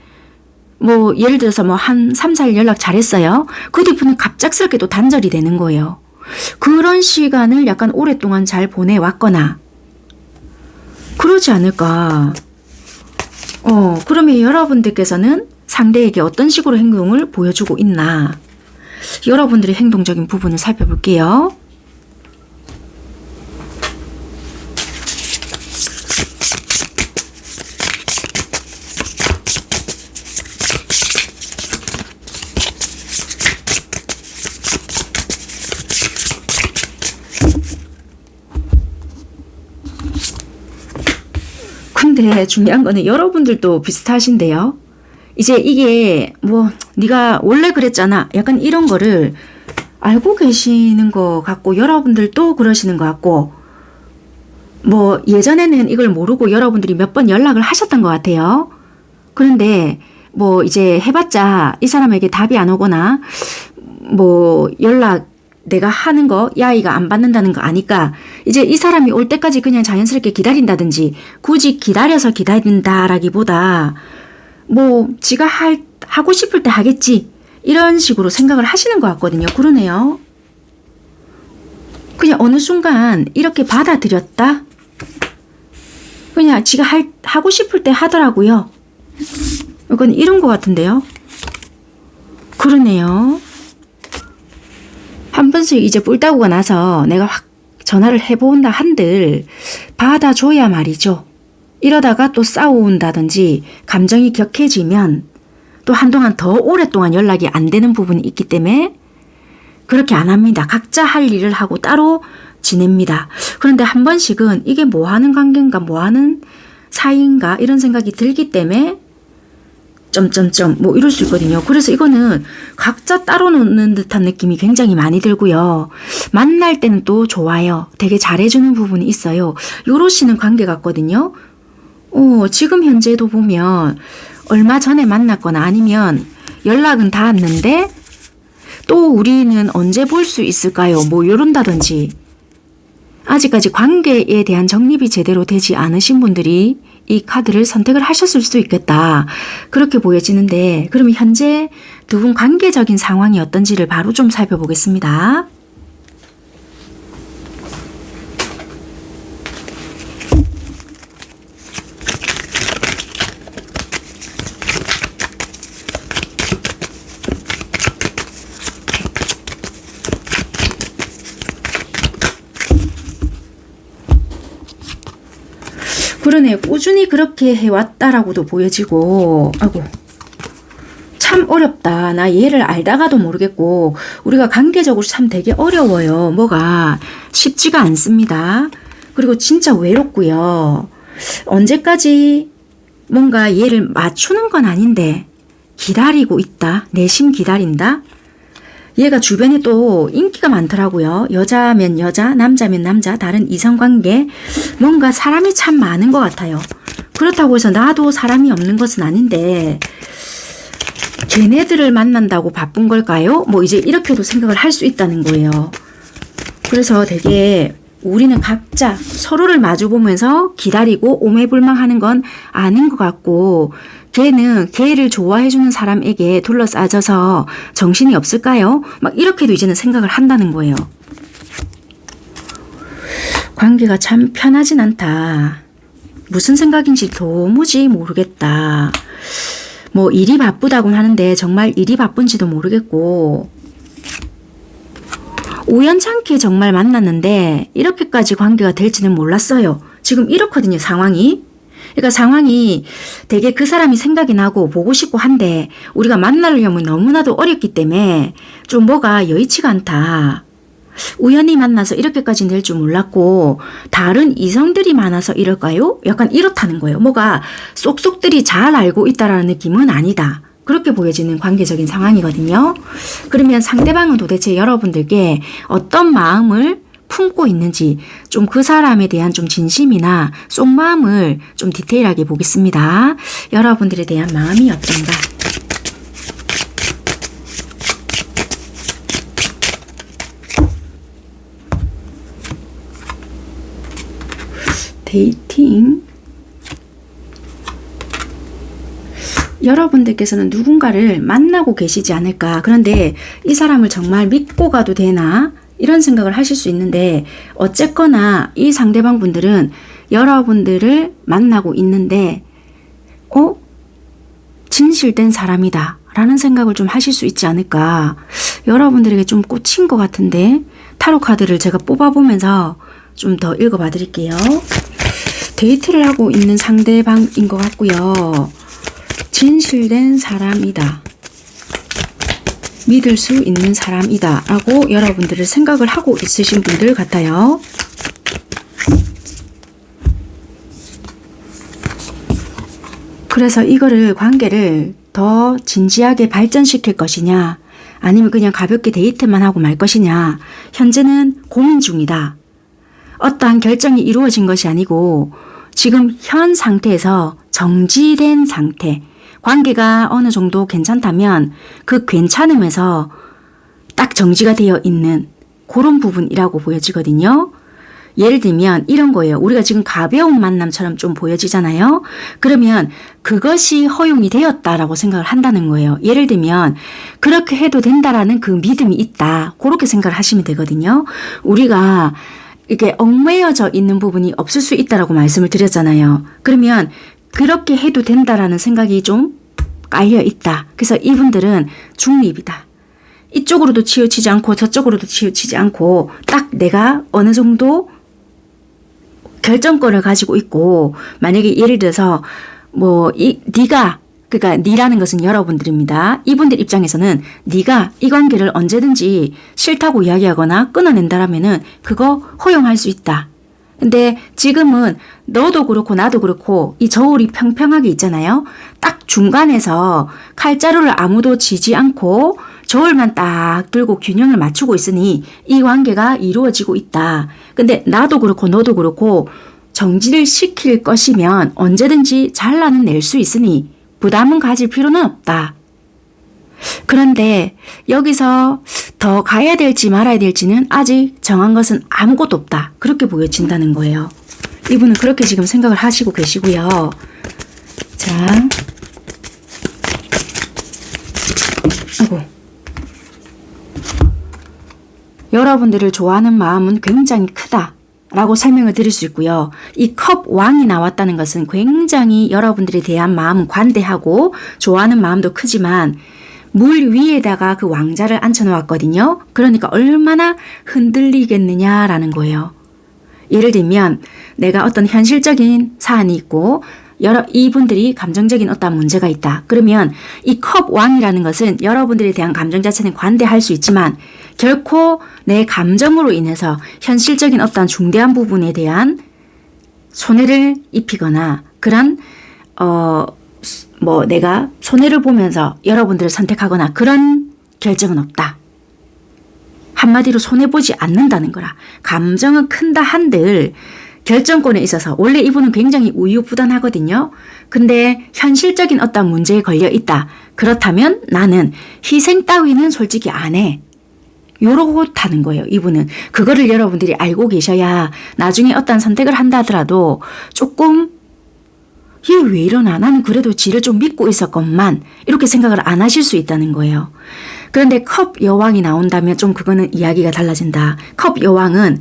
뭐 예를 들어서 뭐 한 3, 4일 연락 잘했어요. 그 뒤부터는 갑작스럽게 또 단절이 되는 거예요. 그런 시간을 약간 오랫동안 잘 보내왔거나 그러지 않을까. 그러면 여러분들께서는 상대에게 어떤 식으로 행동을 보여주고 있나? 여러분들의 행동적인 부분을 살펴볼게요. 근데 중요한 거는 여러분들도 비슷하신데요. 이제 이게 뭐 네가 원래 그랬잖아. 약간 이런 거를 알고 계시는 것 같고 여러분들도 그러시는 것 같고 뭐 예전에는 이걸 모르고 여러분들이 몇 번 연락을 하셨던 것 같아요. 그런데 뭐 이제 해봤자 이 사람에게 답이 안 오거나 뭐 연락 내가 하는 거 야이가 안 받는다는 거 아니까 이제 이 사람이 올 때까지 그냥 자연스럽게 기다린다든지 굳이 기다려서 기다린다라기보다 뭐 지가 하고 싶을 때 하겠지 이런 식으로 생각을 하시는 것 같거든요. 그러네요. 그냥 어느 순간 이렇게 받아들였다. 그냥 지가 하고 싶을 때 하더라고요. 이건 이런 것 같은데요. 그러네요. 한 번씩 이제 뿔 따구가 나서 내가 확 전화를 해본다 한들 받아줘야 말이죠. 이러다가 또 싸운다든지 감정이 격해지면 또 한동안 더 오랫동안 연락이 안 되는 부분이 있기 때문에 그렇게 안 합니다. 각자 할 일을 하고 따로 지냅니다. 그런데 한 번씩은 이게 뭐 하는 관계인가 뭐 하는 사이인가 이런 생각이 들기 때문에 점점점 뭐 이럴 수 있거든요. 그래서 이거는 각자 따로 놓는 듯한 느낌이 굉장히 많이 들고요. 만날 때는 또 좋아요. 되게 잘해주는 부분이 있어요. 요러시는 관계 같거든요. 지금 현재도 보면 얼마 전에 만났거나 아니면 연락은 닿았는데 또 우리는 언제 볼 수 있을까요? 뭐 요런다든지 아직까지 관계에 대한 정립이 제대로 되지 않으신 분들이 이 카드를 선택을 하셨을 수도 있겠다. 그렇게 보여지는데 그러면 현재 두 분 관계적인 상황이 어떤지를 바로 좀 살펴보겠습니다. 그러네요. 꾸준히 그렇게 해왔다라고도 보여지고 아이고 참 어렵다. 나 얘를 알다가도 모르겠고 우리가 관계적으로 참 되게 어려워요. 뭐가 쉽지가 않습니다. 그리고 진짜 외롭고요. 언제까지 뭔가 얘를 맞추는 건 아닌데 기다리고 있다. 내심 기다린다. 얘가 주변에 또 인기가 많더라고요. 여자면 여자, 남자면 남자, 다른 이성관계 뭔가 사람이 참 많은 것 같아요. 그렇다고 해서 나도 사람이 없는 것은 아닌데 걔네들을 만난다고 바쁜 걸까요? 뭐 이제 이렇게도 생각을 할 수 있다는 거예요. 그래서 되게 우리는 각자 서로를 마주보면서 기다리고 오매불망하는 건 아닌 것 같고 걔는 걔를 좋아해주는 사람에게 둘러싸져서 정신이 없을까요? 막 이렇게도 이제는 생각을 한다는 거예요. 관계가 참 편하진 않다. 무슨 생각인지 도무지 모르겠다. 뭐 일이 바쁘다고는 하는데 정말 일이 바쁜지도 모르겠고 우연찮게 정말 만났는데 이렇게까지 관계가 될지는 몰랐어요. 지금 이렇거든요, 상황이. 그러니까 상황이 되게 그 사람이 생각이 나고 보고 싶고 한데 우리가 만나려면 너무나도 어렵기 때문에 좀 뭐가 여의치가 않다. 우연히 만나서 이렇게까지 될 줄 몰랐고 다른 이성들이 많아서 이럴까요? 약간 이렇다는 거예요. 뭐가 쏙쏙들이 잘 알고 있다라는 느낌은 아니다. 그렇게 보여지는 관계적인 상황이거든요. 그러면 상대방은 도대체 여러분들께 어떤 마음을 품고 있는지 좀 그 사람에 대한 좀 진심이나 속마음을 좀 디테일하게 보겠습니다. 여러분들에 대한 마음이 어떤가? 데이팅. 여러분들께서는 누군가를 만나고 계시지 않을까. 그런데 이 사람을 정말 믿고 가도 되나? 이런 생각을 하실 수 있는데 어쨌거나 이 상대방 분들은 여러분들을 만나고 있는데 진실된 사람이다 라는 생각을 좀 하실 수 있지 않을까. 여러분들에게 좀 꽂힌 것 같은데 타로 카드를 제가 뽑아보면서 좀 더 읽어봐 드릴게요. 데이트를 하고 있는 상대방인 것 같고요. 진실된 사람이다. 믿을 수 있는 사람이다 라고 여러분들을 생각을 하고 있으신 분들 같아요. 그래서 이거를 관계를 더 진지하게 발전시킬 것이냐 아니면 그냥 가볍게 데이트만 하고 말 것이냐 현재는 고민 중이다. 어떠한 결정이 이루어진 것이 아니고 지금 현 상태에서 정지된 상태, 관계가 어느 정도 괜찮다면 그 괜찮음에서 딱 정지가 되어 있는 그런 부분이라고 보여지거든요. 예를 들면 이런 거예요. 우리가 지금 가벼운 만남처럼 좀 보여지잖아요. 그러면 그것이 허용이 되었다라고 생각을 한다는 거예요. 예를 들면 그렇게 해도 된다라는 그 믿음이 있다. 그렇게 생각을 하시면 되거든요. 우리가 이게 얽매여져 있는 부분이 없을 수 있다라고 말씀을 드렸잖아요. 그러면 그렇게 해도 된다라는 생각이 좀 깔려 있다. 그래서 이분들은 중립이다. 이쪽으로도 치우치지 않고 저쪽으로도 치우치지 않고 딱 내가 어느 정도 결정권을 가지고 있고 만약에 예를 들어서 네가 그러니까 니라는 것은 여러분들입니다. 이분들 입장에서는 네가 이 관계를 언제든지 싫다고 이야기하거나 끊어낸다라면은 그거 허용할 수 있다. 근데 지금은 너도 그렇고 나도 그렇고 이 저울이 평평하게 있잖아요. 딱 중간에서 칼자루를 아무도 쥐지 않고 저울만 딱 들고 균형을 맞추고 있으니 이 관계가 이루어지고 있다. 근데 나도 그렇고 너도 그렇고 정지를 시킬 것이면 언제든지 잘라는 낼 수 있으니 부담은 가질 필요는 없다. 그런데 여기서 더 가야 될지 말아야 될지는 아직 정한 것은 아무것도 없다. 그렇게 보여진다는 거예요. 이분은 그렇게 지금 생각을 하시고 계시고요. 자, 아이고. 여러분들을 좋아하는 마음은 굉장히 크다. 라고 설명을 드릴 수 있고요. 이 컵 왕이 나왔다는 것은 굉장히 여러분들에 대한 마음은 관대하고 좋아하는 마음도 크지만 물 위에다가 그 왕자를 앉혀 놓았거든요. 그러니까 얼마나 흔들리겠느냐라는 거예요. 예를 들면 내가 어떤 현실적인 사안이 있고 이분들이 감정적인 어떤 문제가 있다. 그러면 이 컵 왕이라는 것은 여러분들에 대한 감정 자체는 관대할 수 있지만 결코 내 감정으로 인해서 현실적인 어떤 중대한 부분에 대한 손해를 입히거나 그런 내가 손해를 보면서 여러분들을 선택하거나 그런 결정은 없다. 한마디로 손해보지 않는다는 거라. 감정은 큰다 한들 결정권에 있어서 원래 이분은 굉장히 우유부단하거든요. 근데 현실적인 어떤 문제에 걸려 있다. 그렇다면 나는 희생 따위는 솔직히 안 해. 요렇다는 거예요. 이분은. 그거를 여러분들이 알고 계셔야 나중에 어떤 선택을 한다 하더라도 조금 얘 왜 이러나 나는 그래도 지를 좀 믿고 있었건만 이렇게 생각을 안 하실 수 있다는 거예요. 그런데 컵 여왕이 나온다면 좀 그거는 이야기가 달라진다. 컵 여왕은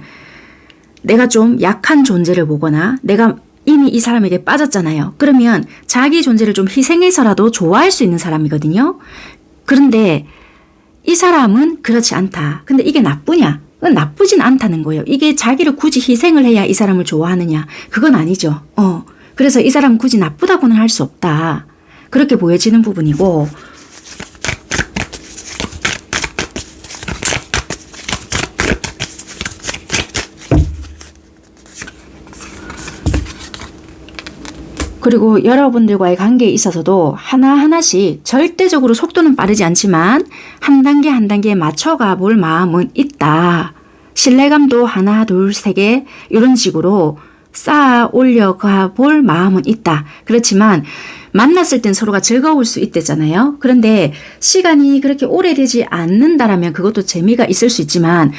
내가 좀 약한 존재를 보거나 내가 이미 이 사람에게 빠졌잖아요. 그러면 자기 존재를 좀 희생해서라도 좋아할 수 있는 사람이거든요. 그런데 이 사람은 그렇지 않다. 근데 이게 나쁘냐? 그건 나쁘진 않다는 거예요. 이게 자기를 굳이 희생을 해야 이 사람을 좋아하느냐? 그건 아니죠. 그래서 이 사람은 굳이 나쁘다고는 할 수 없다. 그렇게 보여지는 부분이고 그리고 여러분들과의 관계에 있어서도 하나하나씩 절대적으로 속도는 빠르지 않지만 한 단계 한 단계에 맞춰가 볼 마음은 있다. 신뢰감도 하나 둘 세 개 이런 식으로 쌓아 올려가 볼 마음은 있다. 그렇지만 만났을 땐 서로가 즐거울 수 있대잖아요. 그런데 시간이 그렇게 오래되지 않는다라면 그것도 재미가 있을 수 있지만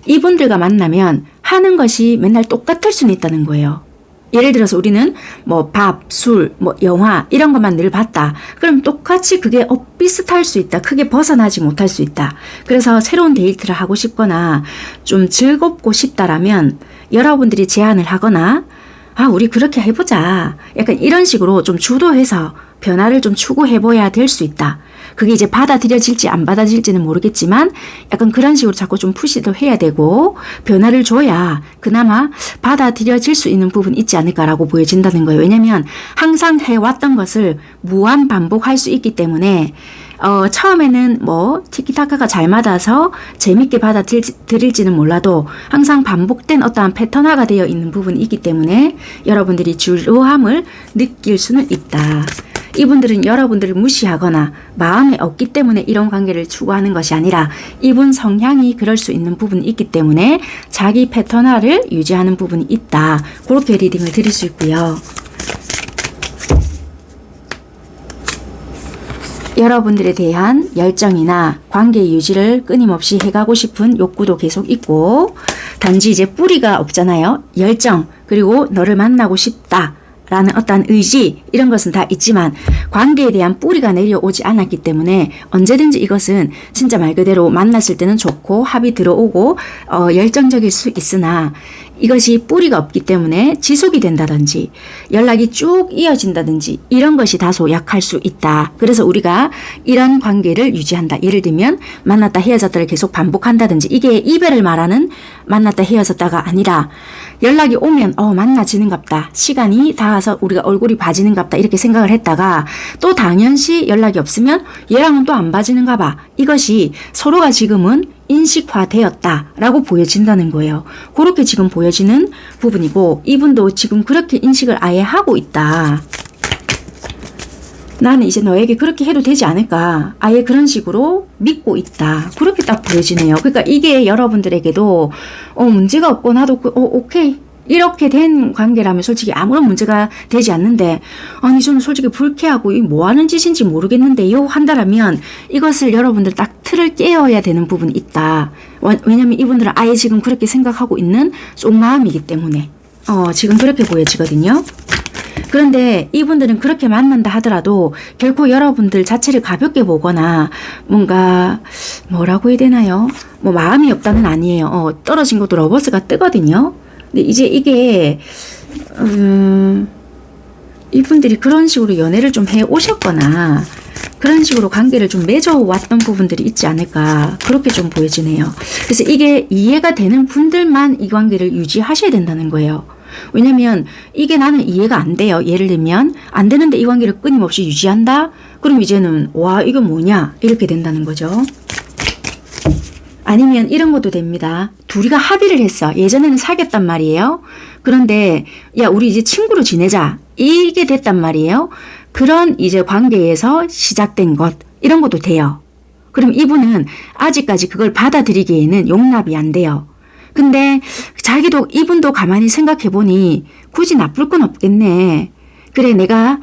이분들과 만나면 하는 것이 맨날 똑같을 수는 있다는 거예요. 예를 들어서 우리는 밥, 술, 영화 이런 것만 늘 봤다. 그럼 똑같이 그게 비슷할 수 있다. 크게 벗어나지 못할 수 있다. 그래서 새로운 데이트를 하고 싶거나 좀 즐겁고 싶다라면 여러분들이 제안을 하거나 우리 그렇게 해보자. 약간 이런 식으로 좀 주도해서 변화를 좀 추구해봐야 될 수 있다. 그게 이제 받아들여질지 안 받아들일지는 모르겠지만 약간 그런 식으로 자꾸 좀 푸시도 해야 되고 변화를 줘야 그나마 받아들여질 수 있는 부분이 있지 않을까라고 보여진다는 거예요. 왜냐하면 항상 해왔던 것을 무한 반복할 수 있기 때문에 처음에는 뭐 티키타카가 잘 맞아서 재밌게 받아들일지는 몰라도 항상 반복된 어떠한 패턴화가 되어 있는 부분이 있기 때문에 여러분들이 지루함을 느낄 수는 있다. 이분들은 여러분들을 무시하거나 마음에 없기 때문에 이런 관계를 추구하는 것이 아니라 이분 성향이 그럴 수 있는 부분이 있기 때문에 자기 패턴화를 유지하는 부분이 있다. 그렇게 리딩을 드릴 수 있고요. 여러분들에 대한 열정이나 관계 유지를 끊임없이 해가고 싶은 욕구도 계속 있고 단지 이제 뿌리가 없잖아요. 열정 그리고 너를 만나고 싶다. 라는 어떤 의지 이런 것은 다 있지만 관계에 대한 뿌리가 내려오지 않았기 때문에 언제든지 이것은 진짜 말 그대로 만났을 때는 좋고 합이 들어오고 열정적일 수 있으나 이것이 뿌리가 없기 때문에 지속이 된다든지 연락이 쭉 이어진다든지 이런 것이 다소 약할 수 있다. 그래서 우리가 이런 관계를 유지한다. 예를 들면 만났다 헤어졌다를 계속 반복한다든지 이게 이별을 말하는 만났다 헤어졌다가 아니라 연락이 오면 만나지는갑다. 시간이 닿아서 우리가 얼굴이 봐지는갑다. 이렇게 생각을 했다가 또 당연시 연락이 없으면 얘랑은 또 안 봐지는가 봐. 이것이 서로가 지금은 인식화되었다라고 보여진다는 거예요. 그렇게 지금 보여지는 부분이고 이분도 지금 그렇게 인식을 아예 하고 있다. 나는 이제 너에게 그렇게 해도 되지 않을까. 아예 그런 식으로 믿고 있다. 그렇게 딱 보여지네요. 그러니까 이게 여러분들에게도 문제가 없고 나도 오케이. 이렇게 된 관계라면 솔직히 아무런 문제가 되지 않는데 아니 저는 솔직히 불쾌하고 이 뭐 하는 짓인지 모르겠는데요 한다라면 이것을 여러분들 딱 틀을 깨어야 되는 부분이 있다. 왜냐면 이분들은 아예 지금 그렇게 생각하고 있는 속마음이기 때문에 지금 그렇게 보여지거든요. 그런데 이분들은 그렇게 만난다 하더라도 결코 여러분들 자체를 가볍게 보거나 뭔가 뭐라고 해야 되나요? 뭐 마음이 없다는 아니에요. 떨어진 것도 러버스가 뜨거든요. 근데 이제 이게 이분들이 그런 식으로 연애를 좀 해 오셨거나 그런 식으로 관계를 좀 맺어왔던 부분들이 있지 않을까 그렇게 좀 보여지네요. 그래서 이게 이해가 되는 분들만 이 관계를 유지하셔야 된다는 거예요. 왜냐면 이게 나는 이해가 안 돼요. 예를 들면 안 되는데 이 관계를 끊임없이 유지한다? 그럼 이제는 와 이거 뭐냐 이렇게 된다는 거죠. 아니면 이런 것도 됩니다. 둘이가 합의를 했어. 예전에는 사귀었단 말이에요. 그런데 야 우리 이제 친구로 지내자. 이게 됐단 말이에요. 그런 이제 관계에서 시작된 것 이런 것도 돼요. 그럼 이분은 아직까지 그걸 받아들이기에는 용납이 안 돼요. 근데 자기도 이분도 가만히 생각해 보니 굳이 나쁠 건 없겠네. 그래 내가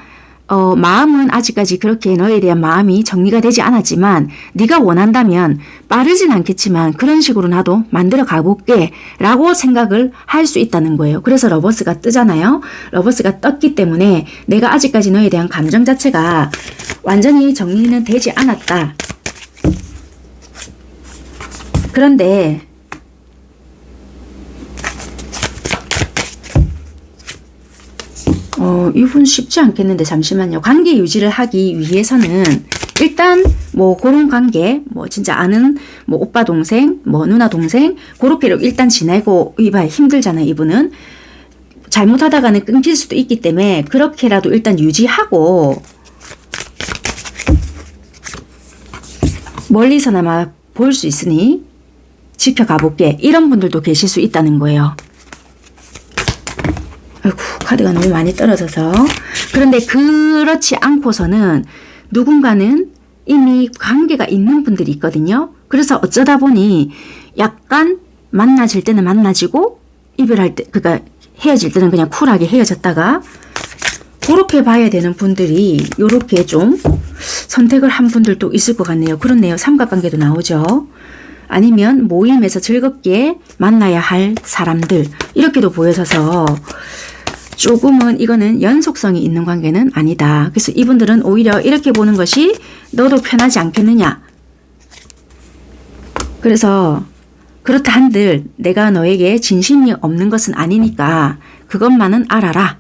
마음은 아직까지 그렇게 너에 대한 마음이 정리가 되지 않았지만 네가 원한다면 빠르진 않겠지만 그런 식으로 나도 만들어 가볼게 라고 생각을 할 수 있다는 거예요. 그래서 러버스가 뜨잖아요. 러버스가 떴기 때문에 내가 아직까지 너에 대한 감정 자체가 완전히 정리는 되지 않았다. 그런데 이분 쉽지 않겠는데 잠시만요. 관계 유지를 하기 위해서는 일단 뭐 그런 관계 뭐 진짜 아는 뭐 오빠 동생 뭐 누나 동생 그렇게 일단 지내고 이봐 힘들잖아요. 이분은 잘못하다가는 끊길 수도 있기 때문에 그렇게라도 일단 유지하고 멀리서나마 볼 수 있으니 지켜가 볼게 이런 분들도 계실 수 있다는 거예요. 아이고 카드가 너무 많이 떨어져서 그런데 그렇지 않고서는 누군가는 이미 관계가 있는 분들이 있거든요. 그래서 어쩌다 보니 약간 만나질 때는 만나지고 이별할 때 그러니까 헤어질 때는 그냥 쿨하게 헤어졌다가 그렇게 봐야 되는 분들이 이렇게 좀 선택을 한 분들도 있을 것 같네요. 그렇네요. 삼각관계도 나오죠. 아니면 모임에서 즐겁게 만나야 할 사람들 이렇게도 보여져서 조금은 이거는 연속성이 있는 관계는 아니다. 그래서 이분들은 오히려 이렇게 보는 것이 너도 편하지 않겠느냐. 그래서 그렇다 한들 내가 너에게 진심이 없는 것은 아니니까 그것만은 알아라.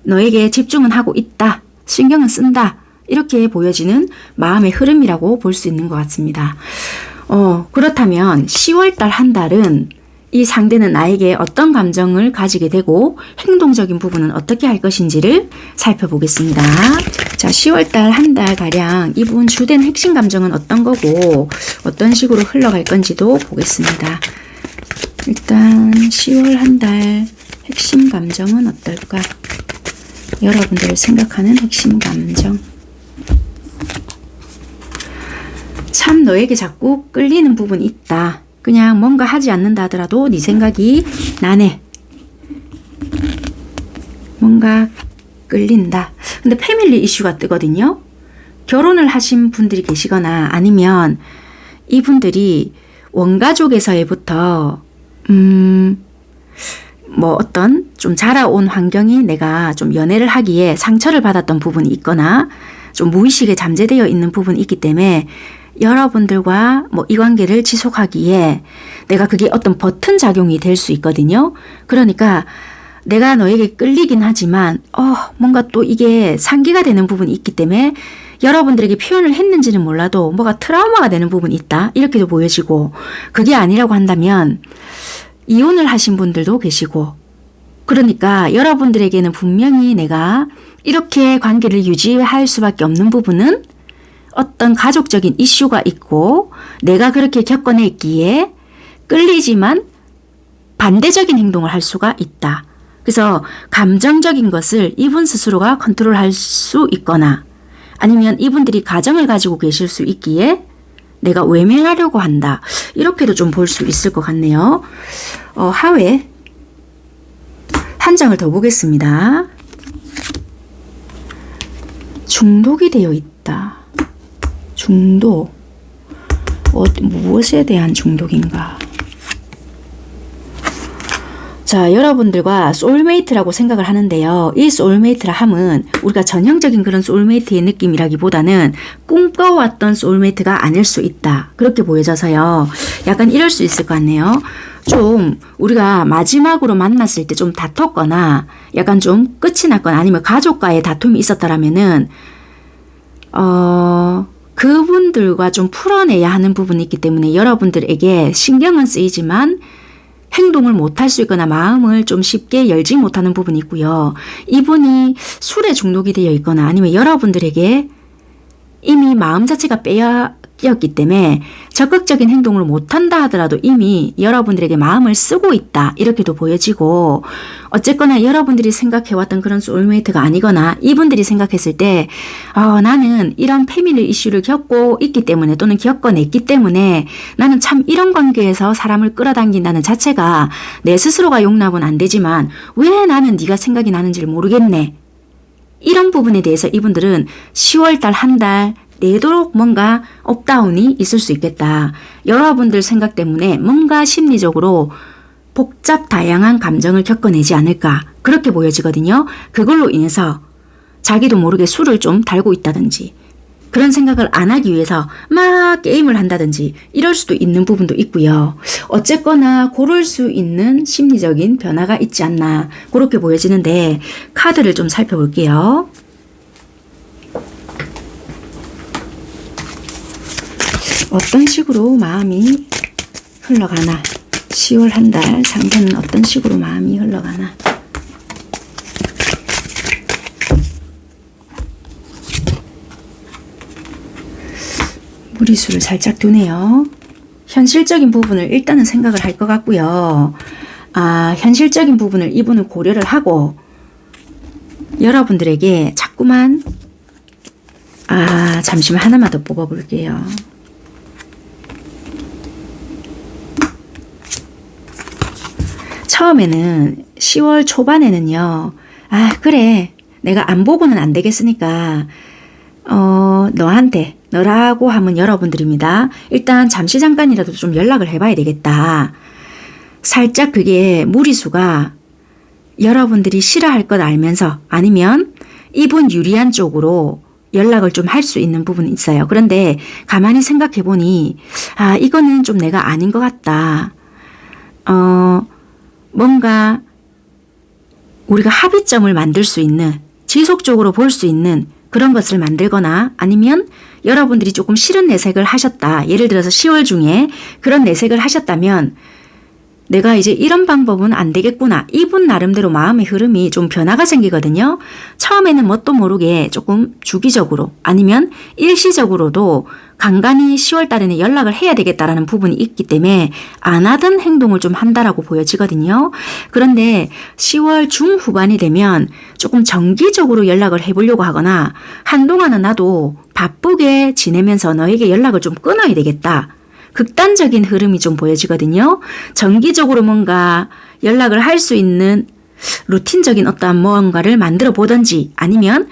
너에게 집중은 하고 있다. 신경은 쓴다. 이렇게 보여지는 마음의 흐름이라고 볼 수 있는 것 같습니다. 그렇다면 10월달 한 달은 이 상대는 나에게 어떤 감정을 가지게 되고 행동적인 부분은 어떻게 할 것인지를 살펴보겠습니다. 자, 10월달 한 달 가량 이분 주된 핵심 감정은 어떤 거고 어떤 식으로 흘러갈 건지도 보겠습니다. 일단 10월 한 달 핵심 감정은 어떨까? 여러분들을 생각하는 핵심 감정. 참 너에게 자꾸 끌리는 부분이 있다. 그냥 뭔가 하지 않는다 하더라도 네 생각이 나네. 뭔가 끌린다. 근데 패밀리 이슈가 뜨거든요. 결혼을 하신 분들이 계시거나 아니면 이분들이 원가족에서부터 뭐 어떤 좀 자라온 환경이 내가 좀 연애를 하기에 상처를 받았던 부분이 있거나 좀 무의식에 잠재되어 있는 부분이 있기 때문에 여러분들과 뭐 이 관계를 지속하기에 내가 그게 어떤 버튼 작용이 될 수 있거든요. 그러니까 내가 너에게 끌리긴 하지만 뭔가 또 이게 상기가 되는 부분이 있기 때문에 여러분들에게 표현을 했는지는 몰라도 뭐가 트라우마가 되는 부분이 있다. 이렇게도 보여지고 그게 아니라고 한다면 이혼을 하신 분들도 계시고 그러니까 여러분들에게는 분명히 내가 이렇게 관계를 유지할 수밖에 없는 부분은 어떤 가족적인 이슈가 있고 내가 그렇게 겪어냈기에 끌리지만 반대적인 행동을 할 수가 있다. 그래서 감정적인 것을 이분 스스로가 컨트롤할 수 있거나 아니면 이분들이 가정을 가지고 계실 수 있기에 내가 외면하려고 한다. 이렇게도 좀 볼 수 있을 것 같네요. 하회 한 장을 더 보겠습니다. 중독이 되어 있다. 중독. 무엇에 대한 중독인가? 자, 여러분들과 소울메이트라고 생각을 하는데요. 이 소울메이트라 함은 우리가 전형적인 그런 소울메이트의 느낌이라기보다는 꿈꿔왔던 소울메이트가 아닐 수 있다. 그렇게 보여져서요. 약간 이럴 수 있을 것 같네요. 좀 우리가 마지막으로 만났을 때 좀 다퉜거나 약간 좀 끝이 났거나 아니면 가족과의 다툼이 있었더라면은 그분들과 좀 풀어내야 하는 부분이 있기 때문에 여러분들에게 신경은 쓰이지만 행동을 못할 수 있거나 마음을 좀 쉽게 열지 못하는 부분이 있고요. 이분이 술에 중독이 되어 있거나 아니면 여러분들에게 이미 마음 자체가 빼앗겼기 때문에 적극적인 행동을 못한다 하더라도 이미 여러분들에게 마음을 쓰고 있다. 이렇게도 보여지고 어쨌거나 여러분들이 생각해왔던 그런 소울메이트가 아니거나 이분들이 생각했을 때 나는 이런 패밀리 이슈를 겪고 있기 때문에 또는 겪어냈기 때문에 나는 참 이런 관계에서 사람을 끌어당긴다는 자체가 내 스스로가 용납은 안 되지만 왜 나는 네가 생각이 나는지를 모르겠네. 이런 부분에 대해서 이분들은 10월달 한 달 내도록 뭔가 업다운이 있을 수 있겠다. 여러분들 생각 때문에 뭔가 심리적으로 복잡 다양한 감정을 겪어내지 않을까 그렇게 보여지거든요. 그걸로 인해서 자기도 모르게 술을 좀 달고 있다든지 그런 생각을 안 하기 위해서 막 게임을 한다든지 이럴 수도 있는 부분도 있고요. 어쨌거나 고를 수 있는 심리적인 변화가 있지 않나 그렇게 보여지는데 카드를 좀 살펴볼게요. 어떤 식으로 마음이 흘러가나 10월 한 달 상대는 어떤 식으로 마음이 흘러가나 무리수를 살짝 두네요. 현실적인 부분을 일단은 생각을 할 것 같고요. 현실적인 부분을 이분은 고려를 하고 여러분들에게 자꾸만 잠시만 하나만 더 뽑아볼게요. 처음에는 10월 초반에는요. 그래. 내가 안 보고는 안 되겠으니까 너라고 하면 여러분들입니다. 일단 잠시 잠깐이라도 좀 연락을 해봐야 되겠다. 살짝 그게 무리수가 여러분들이 싫어할 것 알면서 아니면 이분 유리한 쪽으로 연락을 좀 할 수 있는 부분이 있어요. 그런데 가만히 생각해 보니 이거는 좀 내가 아닌 것 같다. 뭔가 우리가 합의점을 만들 수 있는 지속적으로 볼 수 있는 그런 것을 만들거나 아니면 여러분들이 조금 싫은 내색을 하셨다. 예를 들어서 10월 중에 그런 내색을 하셨다면 내가 이제 이런 방법은 안 되겠구나. 이분 나름대로 마음의 흐름이 좀 변화가 생기거든요. 처음에는 뭣도 모르게 조금 주기적으로 아니면 일시적으로도 간간히 10월 달에는 연락을 해야 되겠다라는 부분이 있기 때문에 안 하던 행동을 좀 한다라고 보여지거든요. 그런데 10월 중후반이 되면 조금 정기적으로 연락을 해보려고 하거나 한동안은 나도 바쁘게 지내면서 너에게 연락을 좀 끊어야 되겠다. 극단적인 흐름이 좀 보여지거든요. 정기적으로 뭔가 연락을 할 수 있는 루틴적인 어떠한 무언가를 만들어 보든지 아니면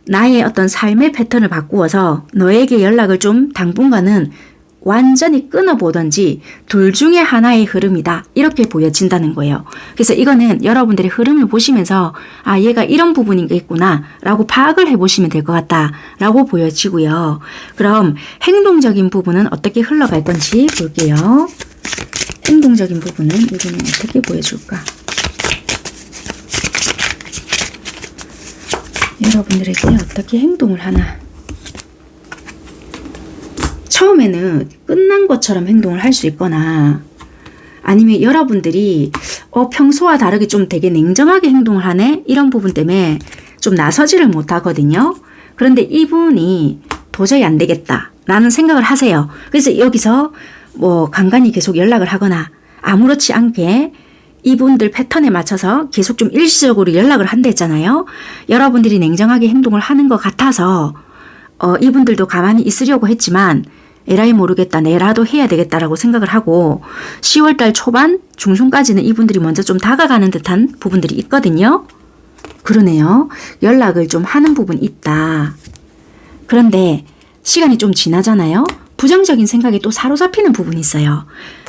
나의 어떤 삶의 패턴을 바꾸어서 너에게 연락을 좀 당분간은 완전히 끊어보든지 둘 중에 하나의 흐름이다. 이렇게 보여진다는 거예요. 그래서 이거는 여러분들의 흐름을 보시면서 아 얘가 이런 부분이겠구나 라고 파악을 해보시면 될 것 같다 라고 보여지고요. 그럼 행동적인 부분은 어떻게 흘러갈 건지 볼게요. 행동적인 부분은 이분은 어떻게 보여줄까? 여러분들에게 어떻게 행동을 하나? 처음에는 끝난 것처럼 행동을 할 수 있거나 아니면 여러분들이 평소와 다르게 좀 되게 냉정하게 행동을 하네? 이런 부분 때문에 좀 나서지를 못하거든요. 그런데 이분이 도저히 안 되겠다 라는 생각을 하세요. 그래서 여기서 뭐 간간히 계속 연락을 하거나 아무렇지 않게 이분들 패턴에 맞춰서 계속 좀 일시적으로 연락을 한다 했잖아요. 여러분들이 냉정하게 행동을 하는 것 같아서 이분들도 가만히 있으려고 했지만 에라이 모르겠다 내라도 해야 되겠다라고 생각을 하고 10월달 초반 중순까지는 이분들이 먼저 좀 다가가는 듯한 부분들이 있거든요. 그러네요. 연락을 좀 하는 부분이 있다. 그런데 시간이 좀 지나잖아요. 부정적인 생각에 또 사로잡히는 부분이 있어요.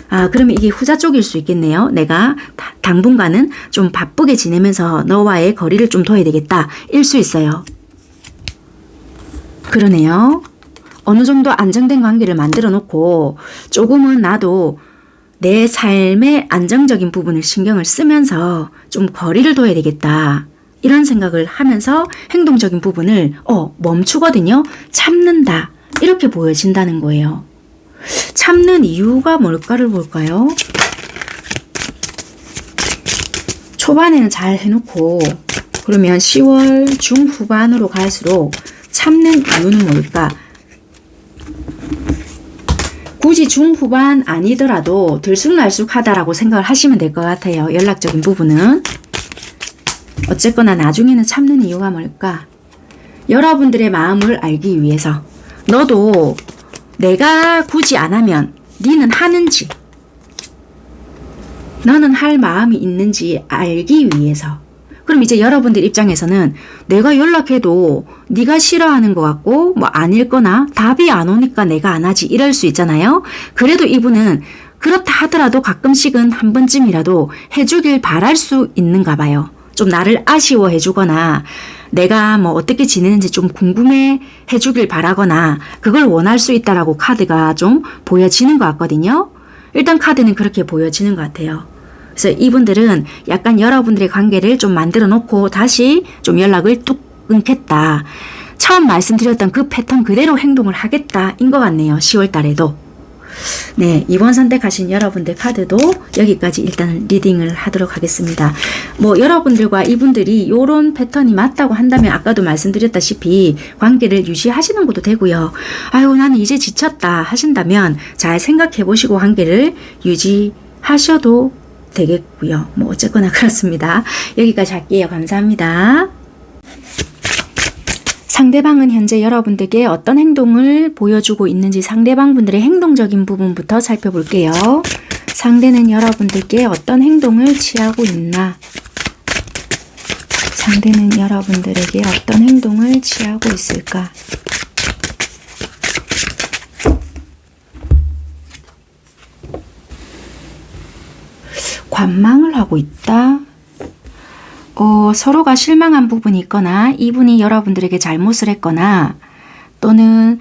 아, 그러면 이게 후자 쪽일 수 있겠네요. 내가 당분간은 좀 바쁘게 지내면서 너와의 거리를 좀 둬야 되겠다. 일 수 있어요. 그러네요. 어느 정도 안정된 관계를 만들어 놓고 조금은 나도 내 삶의 안정적인 부분을 신경을 쓰면서 좀 거리를 둬야 되겠다. 이런 생각을 하면서 행동적인 부분을 멈추거든요. 참는다. 이렇게 보여진다는 거예요. 참는 이유가 뭘까를 볼까요? 초반에는 잘 해놓고 그러면 10월 중후반으로 갈수록 참는 이유는 뭘까? 굳이 중후반 아니더라도 들쑥날쑥하다라고 생각을 하시면 될 것 같아요. 연락적인 부분은. 어쨌거나 나중에는 참는 이유가 뭘까? 여러분들의 마음을 알기 위해서 너도 내가 굳이 안 하면 니는 하는지 너는 할 마음이 있는지 알기 위해서. 그럼 이제 여러분들 입장에서는 내가 연락해도 네가 싫어하는 것 같고 뭐 안 읽거나 답이 안 오니까 내가 안 하지 이럴 수 있잖아요. 그래도 이분은 그렇다 하더라도 가끔씩은 한 번쯤이라도 해주길 바랄 수 있는가 봐요. 좀 나를 아쉬워해 주거나 내가 뭐 어떻게 지내는지 좀 궁금해 해주길 바라거나 그걸 원할 수 있다라고 카드가 좀 보여지는 것 같거든요. 일단 카드는 그렇게 보여지는 것 같아요. 그래서 이분들은 약간 여러분들의 관계를 좀 만들어 놓고 다시 좀 연락을 뚝 끊겠다. 처음 말씀드렸던 그 패턴 그대로 행동을 하겠다 인 것 같네요. 10월 달에도. 네, 이번 선택하신 여러분들 카드도 여기까지 일단 리딩을 하도록 하겠습니다. 뭐 여러분들과 이분들이 이런 패턴이 맞다고 한다면 아까도 말씀드렸다시피 관계를 유지하시는 것도 되고요. 아유 나는 이제 지쳤다 하신다면 잘 생각해 보시고 관계를 유지하셔도 되겠고요. 뭐 어쨌거나 그렇습니다. 여기까지 할게요. 감사합니다. 상대방은 현재 여러분들께 어떤 행동을 보여주고 있는지 상대방 분들의 행동적인 부분부터 살펴볼게요. 상대는 여러분들께 어떤 행동을 취하고 있나? 상대는 여러분들에게 어떤 행동을 취하고 있을까? 관망을 하고 있다. 서로가 실망한 부분이 있거나 이분이 여러분들에게 잘못을 했거나 또는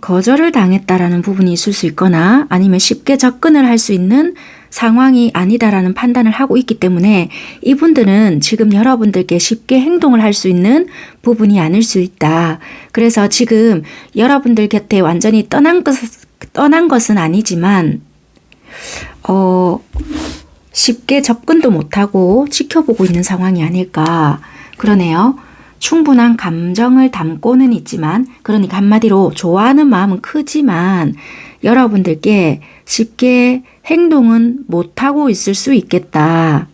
거절을 당했다라는 부분이 있을 수 있거나 아니면 쉽게 접근을 할 수 있는 상황이 아니다라는 판단을 하고 있기 때문에 이분들은 지금 여러분들께 쉽게 행동을 할 수 있는 부분이 아닐 수 있다. 그래서 지금 여러분들 곁에 완전히 떠난 것은 아니지만 쉽게 접근도 못하고 지켜보고 있는 상황이 아닐까 그러네요. 충분한 감정을 담고는 있지만, 그러니까 한마디로 좋아하는 마음은 크지만 여러분들께 쉽게 행동은 못하고 있을 수 있겠다.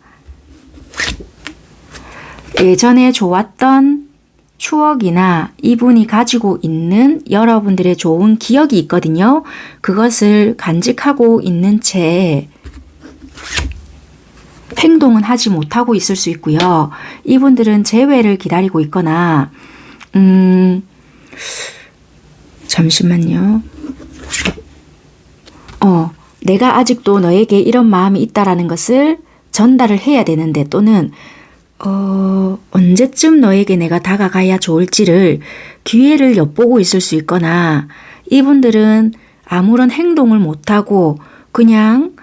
예전에 좋았던 추억이나 이분이 가지고 있는 여러분들의 좋은 기억이 있거든요. 그것을 간직하고 있는 채 행동은 하지 못하고 있을 수 있고요. 이분들은 재회를 기다리고 있거나 잠시만요. 내가 아직도 너에게 이런 마음이 있다라는 것을 전달을 해야 되는데, 또는 언제쯤 너에게 내가 다가가야 좋을지를 기회를 엿보고 있을 수 있거나, 이분들은 아무런 행동을 못하고 그냥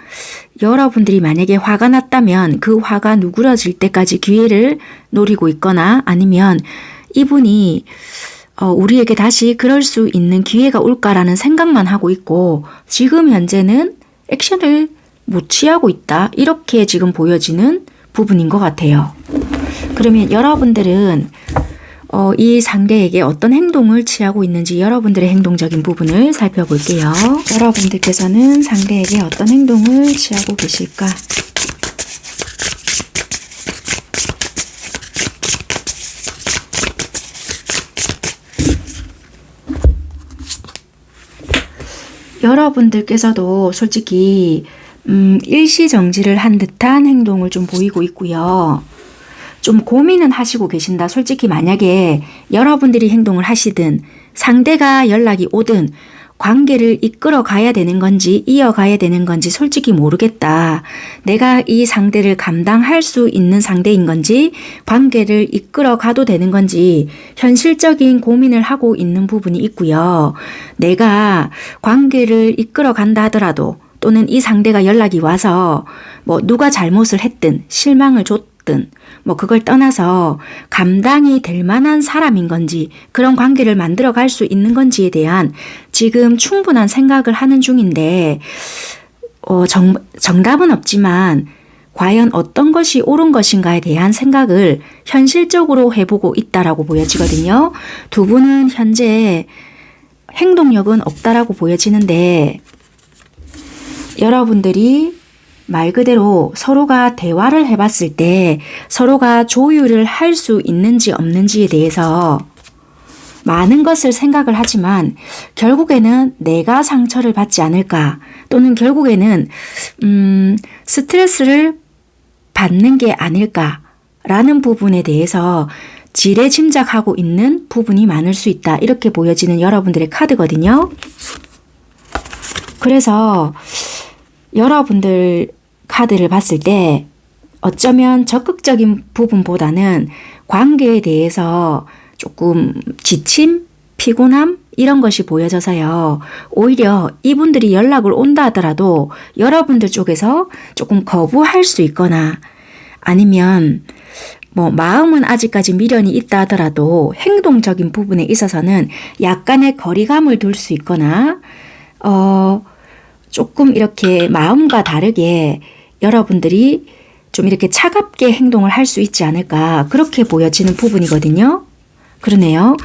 여러분들이 만약에 화가 났다면 그 화가 누그러질 때까지 기회를 노리고 있거나, 아니면 이분이 우리에게 다시 그럴 수 있는 기회가 올까라는 생각만 하고 있고 지금 현재는 액션을 못 취하고 있다. 이렇게 지금 보여지는 부분인 것 같아요. 그러면 여러분들은 이 상대에게 어떤 행동을 취하고 있는지 여러분들의 행동적인 부분을 살펴볼게요. 여러분들께서는 상대에게 어떤 행동을 취하고 계실까? 여러분들께서도 솔직히 일시정지를 한 듯한 행동을 좀 보이고 있고요. 좀 고민은 하시고 계신다. 솔직히 만약에 여러분들이 행동을 하시든 상대가 연락이 오든 관계를 이끌어 가야 되는 건지 이어가야 되는 건지 솔직히 모르겠다. 내가 이 상대를 감당할 수 있는 상대인 건지 관계를 이끌어 가도 되는 건지 현실적인 고민을 하고 있는 부분이 있고요. 내가 관계를 이끌어 간다 하더라도, 또는 이 상대가 연락이 와서 누가 잘못을 했든 실망을 줬든 그걸 떠나서 감당이 될 만한 사람인 건지, 그런 관계를 만들어 갈 수 있는 건지에 대한 지금 충분한 생각을 하는 중인데, 정답은 없지만 과연 어떤 것이 옳은 것인가에 대한 생각을 현실적으로 해보고 있다라고 보여지거든요. 두 분은 현재 행동력은 없다라고 보여지는데, 여러분들이 말 그대로 서로가 대화를 해봤을 때 서로가 조율을 할 수 있는지 없는지에 대해서 많은 것을 생각을 하지만 결국에는 내가 상처를 받지 않을까, 또는 결국에는 스트레스를 받는 게 아닐까라는 부분에 대해서 지레짐작하고 있는 부분이 많을 수 있다. 이렇게 보여지는 여러분들의 카드거든요. 그래서 여러분들 카드를 봤을 때 어쩌면 적극적인 부분보다는 관계에 대해서 조금 지침, 피곤함 이런 것이 보여져서요. 오히려 이분들이 연락을 온다 하더라도 여러분들 쪽에서 조금 거부할 수 있거나, 아니면 마음은 아직까지 미련이 있다 하더라도 행동적인 부분에 있어서는 약간의 거리감을 둘 수 있거나, 조금 이렇게 마음과 다르게 여러분들이 좀 이렇게 차갑게 행동을 할 수 있지 않을까, 그렇게 보여지는 부분이거든요. 그러네요.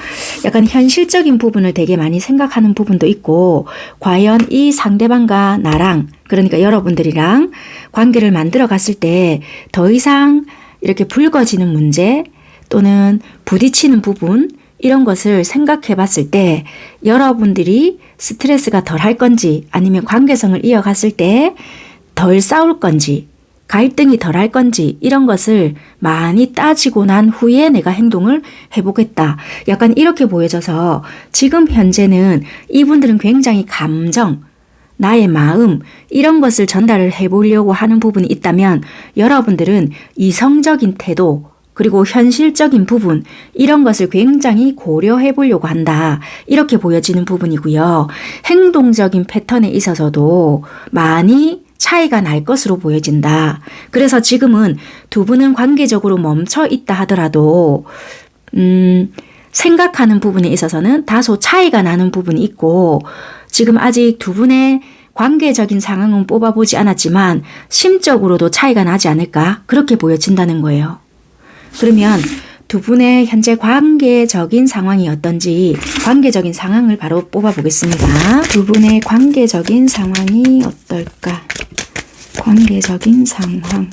약간 현실적인 부분을 되게 많이 생각하는 부분도 있고, 과연 이 상대방과 나랑, 그러니까 여러분들이랑 관계를 만들어 갔을 때 더 이상 이렇게 불거지는 문제 또는 부딪히는 부분, 이런 것을 생각해 봤을 때 여러분들이 스트레스가 덜 할 건지, 아니면 관계성을 이어갔을 때 덜 싸울 건지, 갈등이 덜 할 건지, 이런 것을 많이 따지고 난 후에 내가 행동을 해보겠다. 약간 이렇게 보여져서 지금 현재는 이분들은 굉장히 감정, 나의 마음, 이런 것을 전달을 해보려고 하는 부분이 있다면, 여러분들은 이성적인 태도, 그리고 현실적인 부분, 이런 것을 굉장히 고려해 보려고 한다. 이렇게 보여지는 부분이고요. 행동적인 패턴에 있어서도 많이 차이가 날 것으로 보여진다. 그래서 지금은 두 분은 관계적으로 멈춰 있다 하더라도 생각하는 부분에 있어서는 다소 차이가 나는 부분이 있고 지금 아직 두 분의 관계적인 상황은 뽑아보지 않았지만 심적으로도 차이가 나지 않을까 그렇게 보여진다는 거예요. 그러면 두 분의 현재 관계적인 상황이 어떤지 관계적인 상황을 바로 뽑아보겠습니다. 두 분의 관계적인 상황이 어떨까? 관계적인 상황.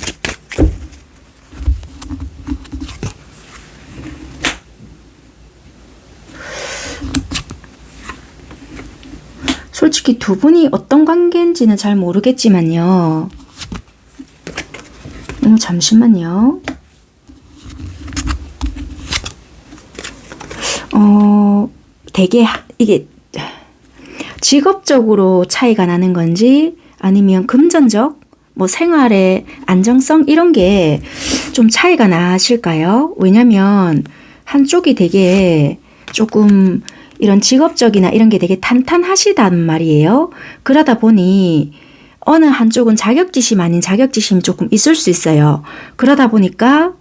솔직히 두 분이 어떤 관계인지는 잘 모르겠지만요. 잠시만요. 되게 이게 직업적으로 차이가 나는 건지 아니면 금전적 뭐 생활의 안정성 이런 게 좀 차이가 나실까요? 왜냐면 한쪽이 되게 조금 이런 직업적이나 이런 게 되게 탄탄하시단 말이에요. 그러다 보니 어느 한쪽은 자격지심 아닌 자격지심이 조금 있을 수 있어요. 그러다 보니까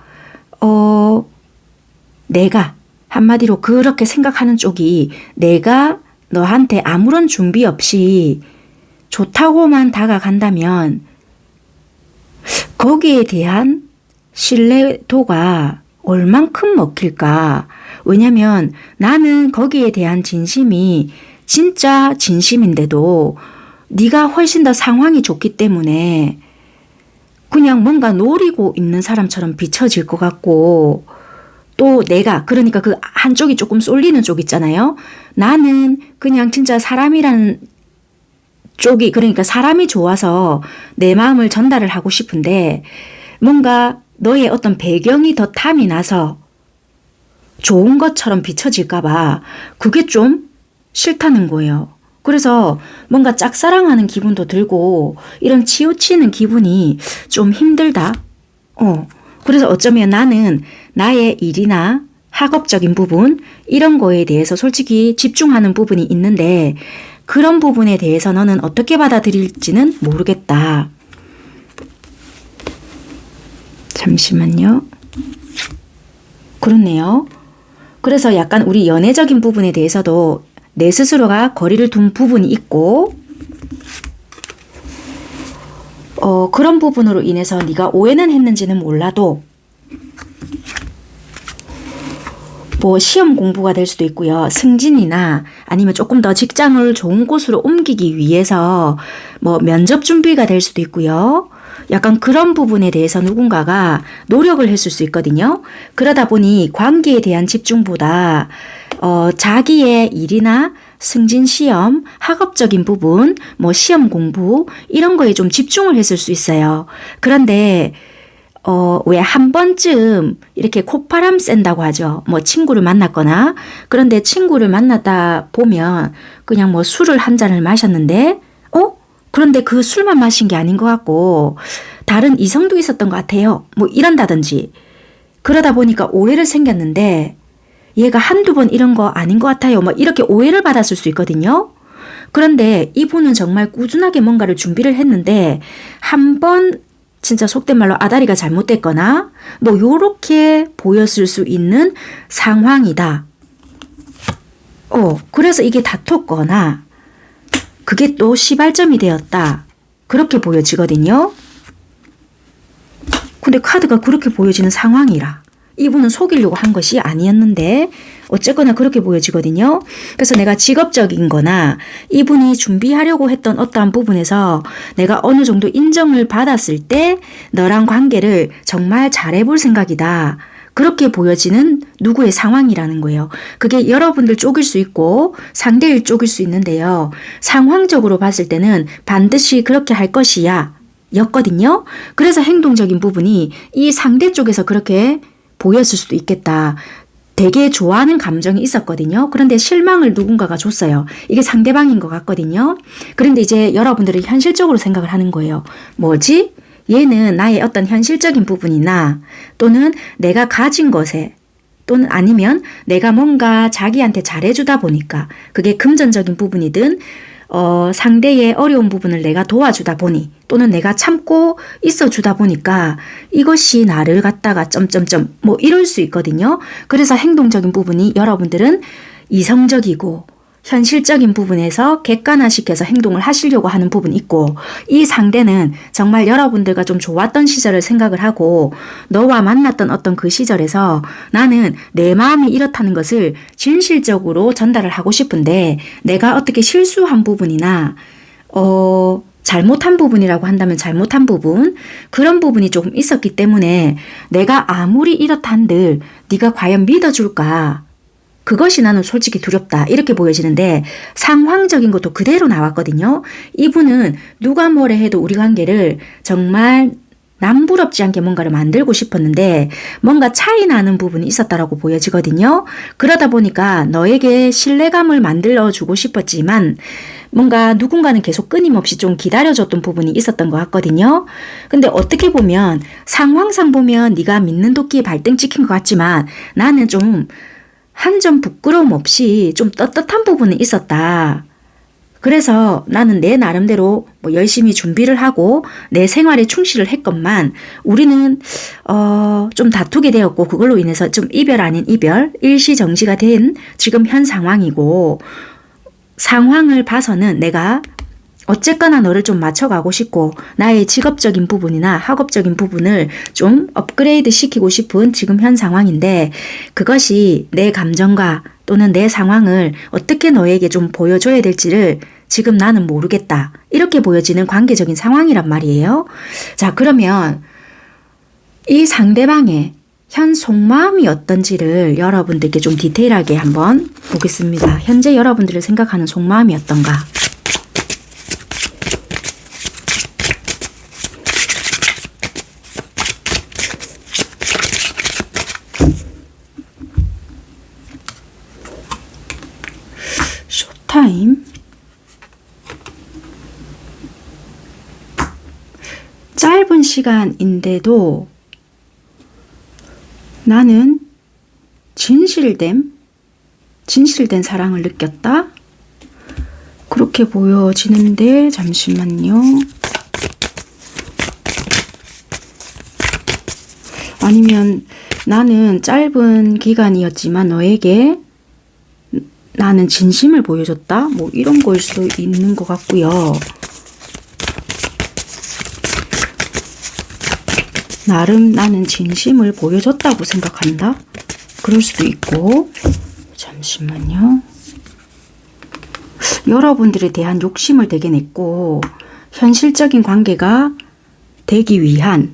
내가 한마디로 그렇게 생각하는 쪽이 내가 너한테 아무런 준비 없이 좋다고만 다가간다면 거기에 대한 신뢰도가 얼만큼 먹힐까? 왜냐면 나는 거기에 대한 진심이 진짜 진심인데도 네가 훨씬 더 상황이 좋기 때문에 그냥 뭔가 노리고 있는 사람처럼 비춰질 것 같고 또 내가 그러니까 그 한쪽이 조금 쏠리는 쪽 있잖아요. 나는 그냥 진짜 사람이라는 쪽이 그러니까 사람이 좋아서 내 마음을 전달을 하고 싶은데 뭔가 너의 어떤 배경이 더 탐이 나서 좋은 것처럼 비춰질까 봐 그게 좀 싫다는 거예요. 그래서 뭔가 짝사랑하는 기분도 들고 이런 치우치는 기분이 좀 힘들다. 그래서 어쩌면 나는 나의 일이나 학업적인 부분 이런 거에 대해서 솔직히 집중하는 부분이 있는데 그런 부분에 대해서 너는 어떻게 받아들일지는 모르겠다. 잠시만요. 그렇네요. 그래서 약간 우리 연애적인 부분에 대해서도 내 스스로가 거리를 둔 부분이 있고 그런 부분으로 인해서 네가 오해는 했는지는 몰라도 뭐 시험 공부가 될 수도 있고요. 승진이나 아니면 조금 더 직장을 좋은 곳으로 옮기기 위해서 뭐 면접 준비가 될 수도 있고요. 약간 그런 부분에 대해서 누군가가 노력을 했을 수 있거든요. 그러다 보니 관계에 대한 집중보다 자기의 일이나 승진 시험, 학업적인 부분, 뭐 시험 공부 이런 거에 좀 집중을 했을 수 있어요. 그런데 왜 한 번쯤 이렇게 콧바람 쐰다고 하죠. 뭐 친구를 만났거나 그런데 친구를 만나다 보면 그냥 뭐 술을 한 잔을 마셨는데 그런데 그 술만 마신 게 아닌 것 같고 다른 이성도 있었던 것 같아요. 뭐 이런다든지 그러다 보니까 오해를 생겼는데 얘가 한두 번 이런 거 아닌 것 같아요. 뭐 이렇게 오해를 받았을 수 있거든요. 그런데 이분은 정말 꾸준하게 뭔가를 준비를 했는데 한 번 진짜 속된 말로 아다리가 잘못됐거나 뭐 요렇게 보였을 수 있는 상황이다. 그래서 이게 다퉜거나 그게 또 시발점이 되었다. 그렇게 보여지거든요. 근데 카드가 그렇게 보여지는 상황이라 이분은 속이려고 한 것이 아니었는데 어쨌거나 그렇게 보여지거든요. 그래서 내가 직업적인 거나 이분이 준비하려고 했던 어떠한 부분에서 내가 어느 정도 인정을 받았을 때 너랑 관계를 정말 잘해볼 생각이다. 그렇게 보여지는 누구의 상황이라는 거예요. 그게 여러분들 쪽일 수 있고 상대일 쪽일 수 있는데요. 상황적으로 봤을 때는 반드시 그렇게 할 것이야 였거든요. 그래서 행동적인 부분이 이 상대 쪽에서 그렇게 보였을 수도 있겠다. 되게 좋아하는 감정이 있었거든요. 그런데 실망을 누군가가 줬어요. 이게 상대방인 것 같거든요. 그런데 이제 여러분들이 현실적으로 생각을 하는 거예요. 뭐지? 얘는 나의 어떤 현실적인 부분이나 또는 내가 가진 것에 또는 아니면 내가 뭔가 자기한테 잘해주다 보니까 그게 금전적인 부분이든 상대의 어려운 부분을 내가 도와주다 보니 또는 내가 참고 있어주다 보니까 이것이 나를 갖다가 점점점 뭐 이럴 수 있거든요. 그래서 행동적인 부분이 여러분들은 이성적이고 현실적인 부분에서 객관화시켜서 행동을 하시려고 하는 부분이 있고, 이 상대는 정말 여러분들과 좀 좋았던 시절을 생각을 하고 너와 만났던 어떤 그 시절에서 나는 내 마음이 이렇다는 것을 진실적으로 전달을 하고 싶은데 내가 어떻게 실수한 부분이나 잘못한 부분이라고 한다면 잘못한 부분, 그런 부분이 조금 있었기 때문에 내가 아무리 이렇다 한들 네가 과연 믿어줄까, 그것이 나는 솔직히 두렵다, 이렇게 보여지는데 상황적인 것도 그대로 나왔거든요. 이분은 누가 뭐래 해도 우리 관계를 정말 남부럽지 않게 뭔가를 만들고 싶었는데 뭔가 차이 나는 부분이 있었다라고 보여지거든요. 그러다 보니까 너에게 신뢰감을 만들어주고 싶었지만 뭔가 누군가는 계속 끊임없이 좀 기다려줬던 부분이 있었던 것 같거든요. 근데 어떻게 보면 상황상 보면 네가 믿는 도끼에 발등 찍힌 것 같지만 나는 좀 한 점 부끄러움 없이 좀 떳떳한 부분이 있었다. 그래서 나는 내 나름대로 뭐 열심히 준비를 하고 내 생활에 충실을 했건만 우리는 좀 다투게 되었고 그걸로 인해서 좀 이별 아닌 이별, 일시정지가 된 지금 현 상황이고, 상황을 봐서는 내가 어쨌거나 너를 좀 맞춰가고 싶고 나의 직업적인 부분이나 학업적인 부분을 좀 업그레이드 시키고 싶은 지금 현 상황인데 그것이 내 감정과 또는 내 상황을 어떻게 너에게 좀 보여줘야 될지를 지금 나는 모르겠다, 이렇게 보여지는 관계적인 상황이란 말이에요. 자, 그러면 이 상대방의 현 속마음이 어떤지를 여러분들께 좀 디테일하게 한번 보겠습니다. 현재 여러분들을 생각하는 속마음이 어떤가? 쇼타임. 짧은 시간인데도 나는 진실된 사랑을 느꼈다, 그렇게 보여지는데, 잠시만요. 아니면 나는 짧은 기간이었지만 너에게 나는 진심을 보여줬다, 뭐 이런 걸 수도 있는 것 같고요. 나름 나는 진심을 보여줬다고 생각한다, 그럴 수도 있고. 잠시만요. 여러분들에 대한 욕심을 되게 냈고 현실적인 관계가 되기 위한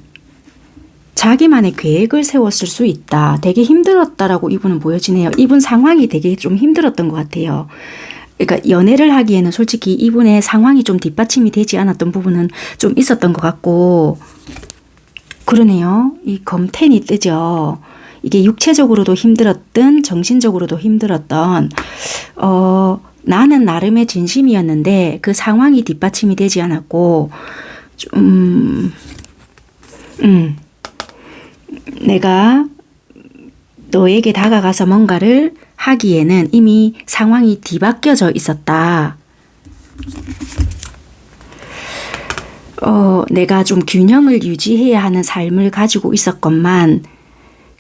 자기만의 계획을 세웠을 수 있다. 되게 힘들었다라고 이분은 보여지네요. 이분 상황이 되게 좀 힘들었던 것 같아요. 그러니까 연애를 하기에는 솔직히 이분의 상황이 좀 뒷받침이 되지 않았던 부분은 좀 있었던 것 같고, 그러네요. 이 검텐이 뜨죠. 이게 육체적으로도 힘들었던 정신적으로도 힘들었던 나는 나름의 진심이었는데 그 상황이 뒷받침이 되지 않았고 좀 내가 너에게 다가가서 뭔가를 하기에는 이미 상황이 뒤바뀌어져 있었다. 내가 좀 균형을 유지해야 하는 삶을 가지고 있었건만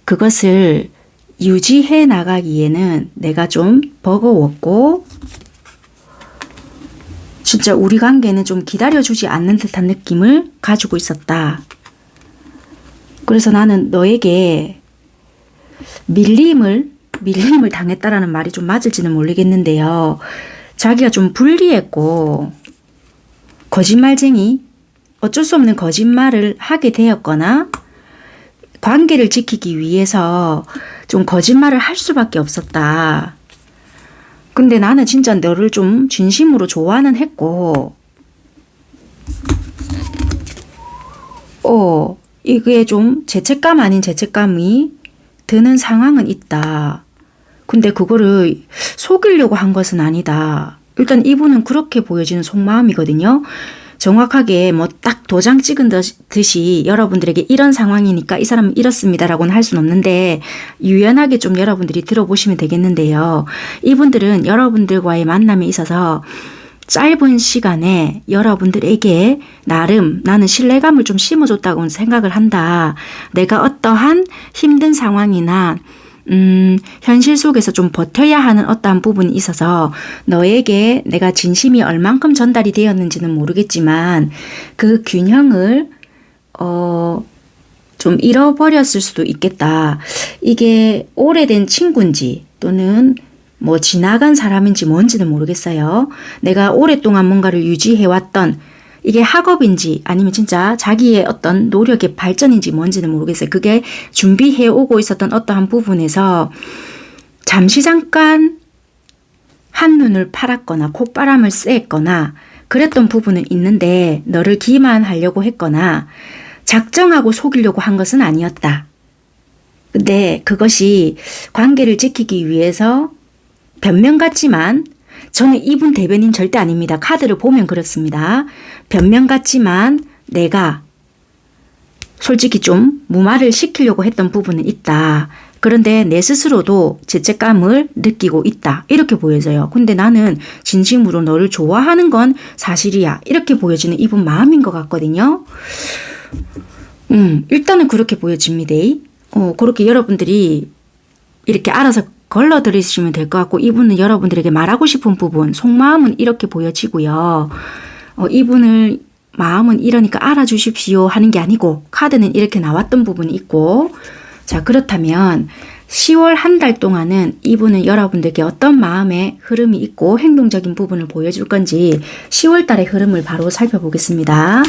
그것을 유지해 나가기에는 내가 좀 버거웠고 진짜 우리 관계는 좀 기다려주지 않는 듯한 느낌을 가지고 있었다. 그래서 나는 너에게 밀림을 당했다라는 말이 좀 맞을지는 모르겠는데요. 자기가 좀 불리했고 거짓말쟁이, 어쩔 수 없는 거짓말을 하게 되었거나 관계를 지키기 위해서 좀 거짓말을 할 수밖에 없었다. 근데 나는 진짜 너를 좀 진심으로 좋아는 했고 이게 좀 죄책감 아닌 죄책감이 드는 상황은 있다. 근데 그거를 속이려고 한 것은 아니다. 일단 이분은 그렇게 보여지는 속마음이거든요. 정확하게 뭐 딱 도장 찍은 듯이 여러분들에게 이런 상황이니까 이 사람은 이렇습니다라고는 할 수는 없는데 유연하게 좀 여러분들이 들어보시면 되겠는데요. 이분들은 여러분들과의 만남에 있어서 짧은 시간에 여러분들에게 나름 나는 신뢰감을 좀 심어줬다고 생각을 한다. 내가 어떠한 힘든 상황이나 현실 속에서 좀 버텨야 하는 어떠한 부분이 있어서 너에게 내가 진심이 얼만큼 전달이 되었는지는 모르겠지만 그 균형을 좀 잃어버렸을 수도 있겠다. 이게 오래된 친구인지 또는 뭐 지나간 사람인지 뭔지는 모르겠어요. 내가 오랫동안 뭔가를 유지해왔던 이게 학업인지 아니면 진짜 자기의 어떤 노력의 발전인지 뭔지는 모르겠어요. 그게 준비해오고 있었던 어떠한 부분에서 잠시 잠깐 한눈을 팔았거나 콧바람을 쐬거나 그랬던 부분은 있는데 너를 기만하려고 했거나 작정하고 속이려고 한 것은 아니었다. 근데 그것이 관계를 지키기 위해서 변명 같지만 저는 이분 대변인 절대 아닙니다. 카드를 보면 그렇습니다. 변명 같지만 내가 솔직히 좀 무마를 시키려고 했던 부분은 있다. 그런데 내 스스로도 죄책감을 느끼고 있다. 이렇게 보여져요. 근데 나는 진심으로 너를 좋아하는 건 사실이야. 이렇게 보여지는 이분 마음인 것 같거든요. 일단은 그렇게 보여집니다. 그렇게 여러분들이 이렇게 알아서 걸러들이시면 될 것 같고 이분은 여러분들에게 말하고 싶은 부분, 속마음은 이렇게 보여지고요. 이분을 마음은 이러니까 알아주십시오 하는 게 아니고 카드는 이렇게 나왔던 부분이 있고 자 그렇다면 10월 한 달 동안은 이분은 여러분들께 어떤 마음의 흐름이 있고 행동적인 부분을 보여줄 건지 10월 달의 흐름을 바로 살펴보겠습니다.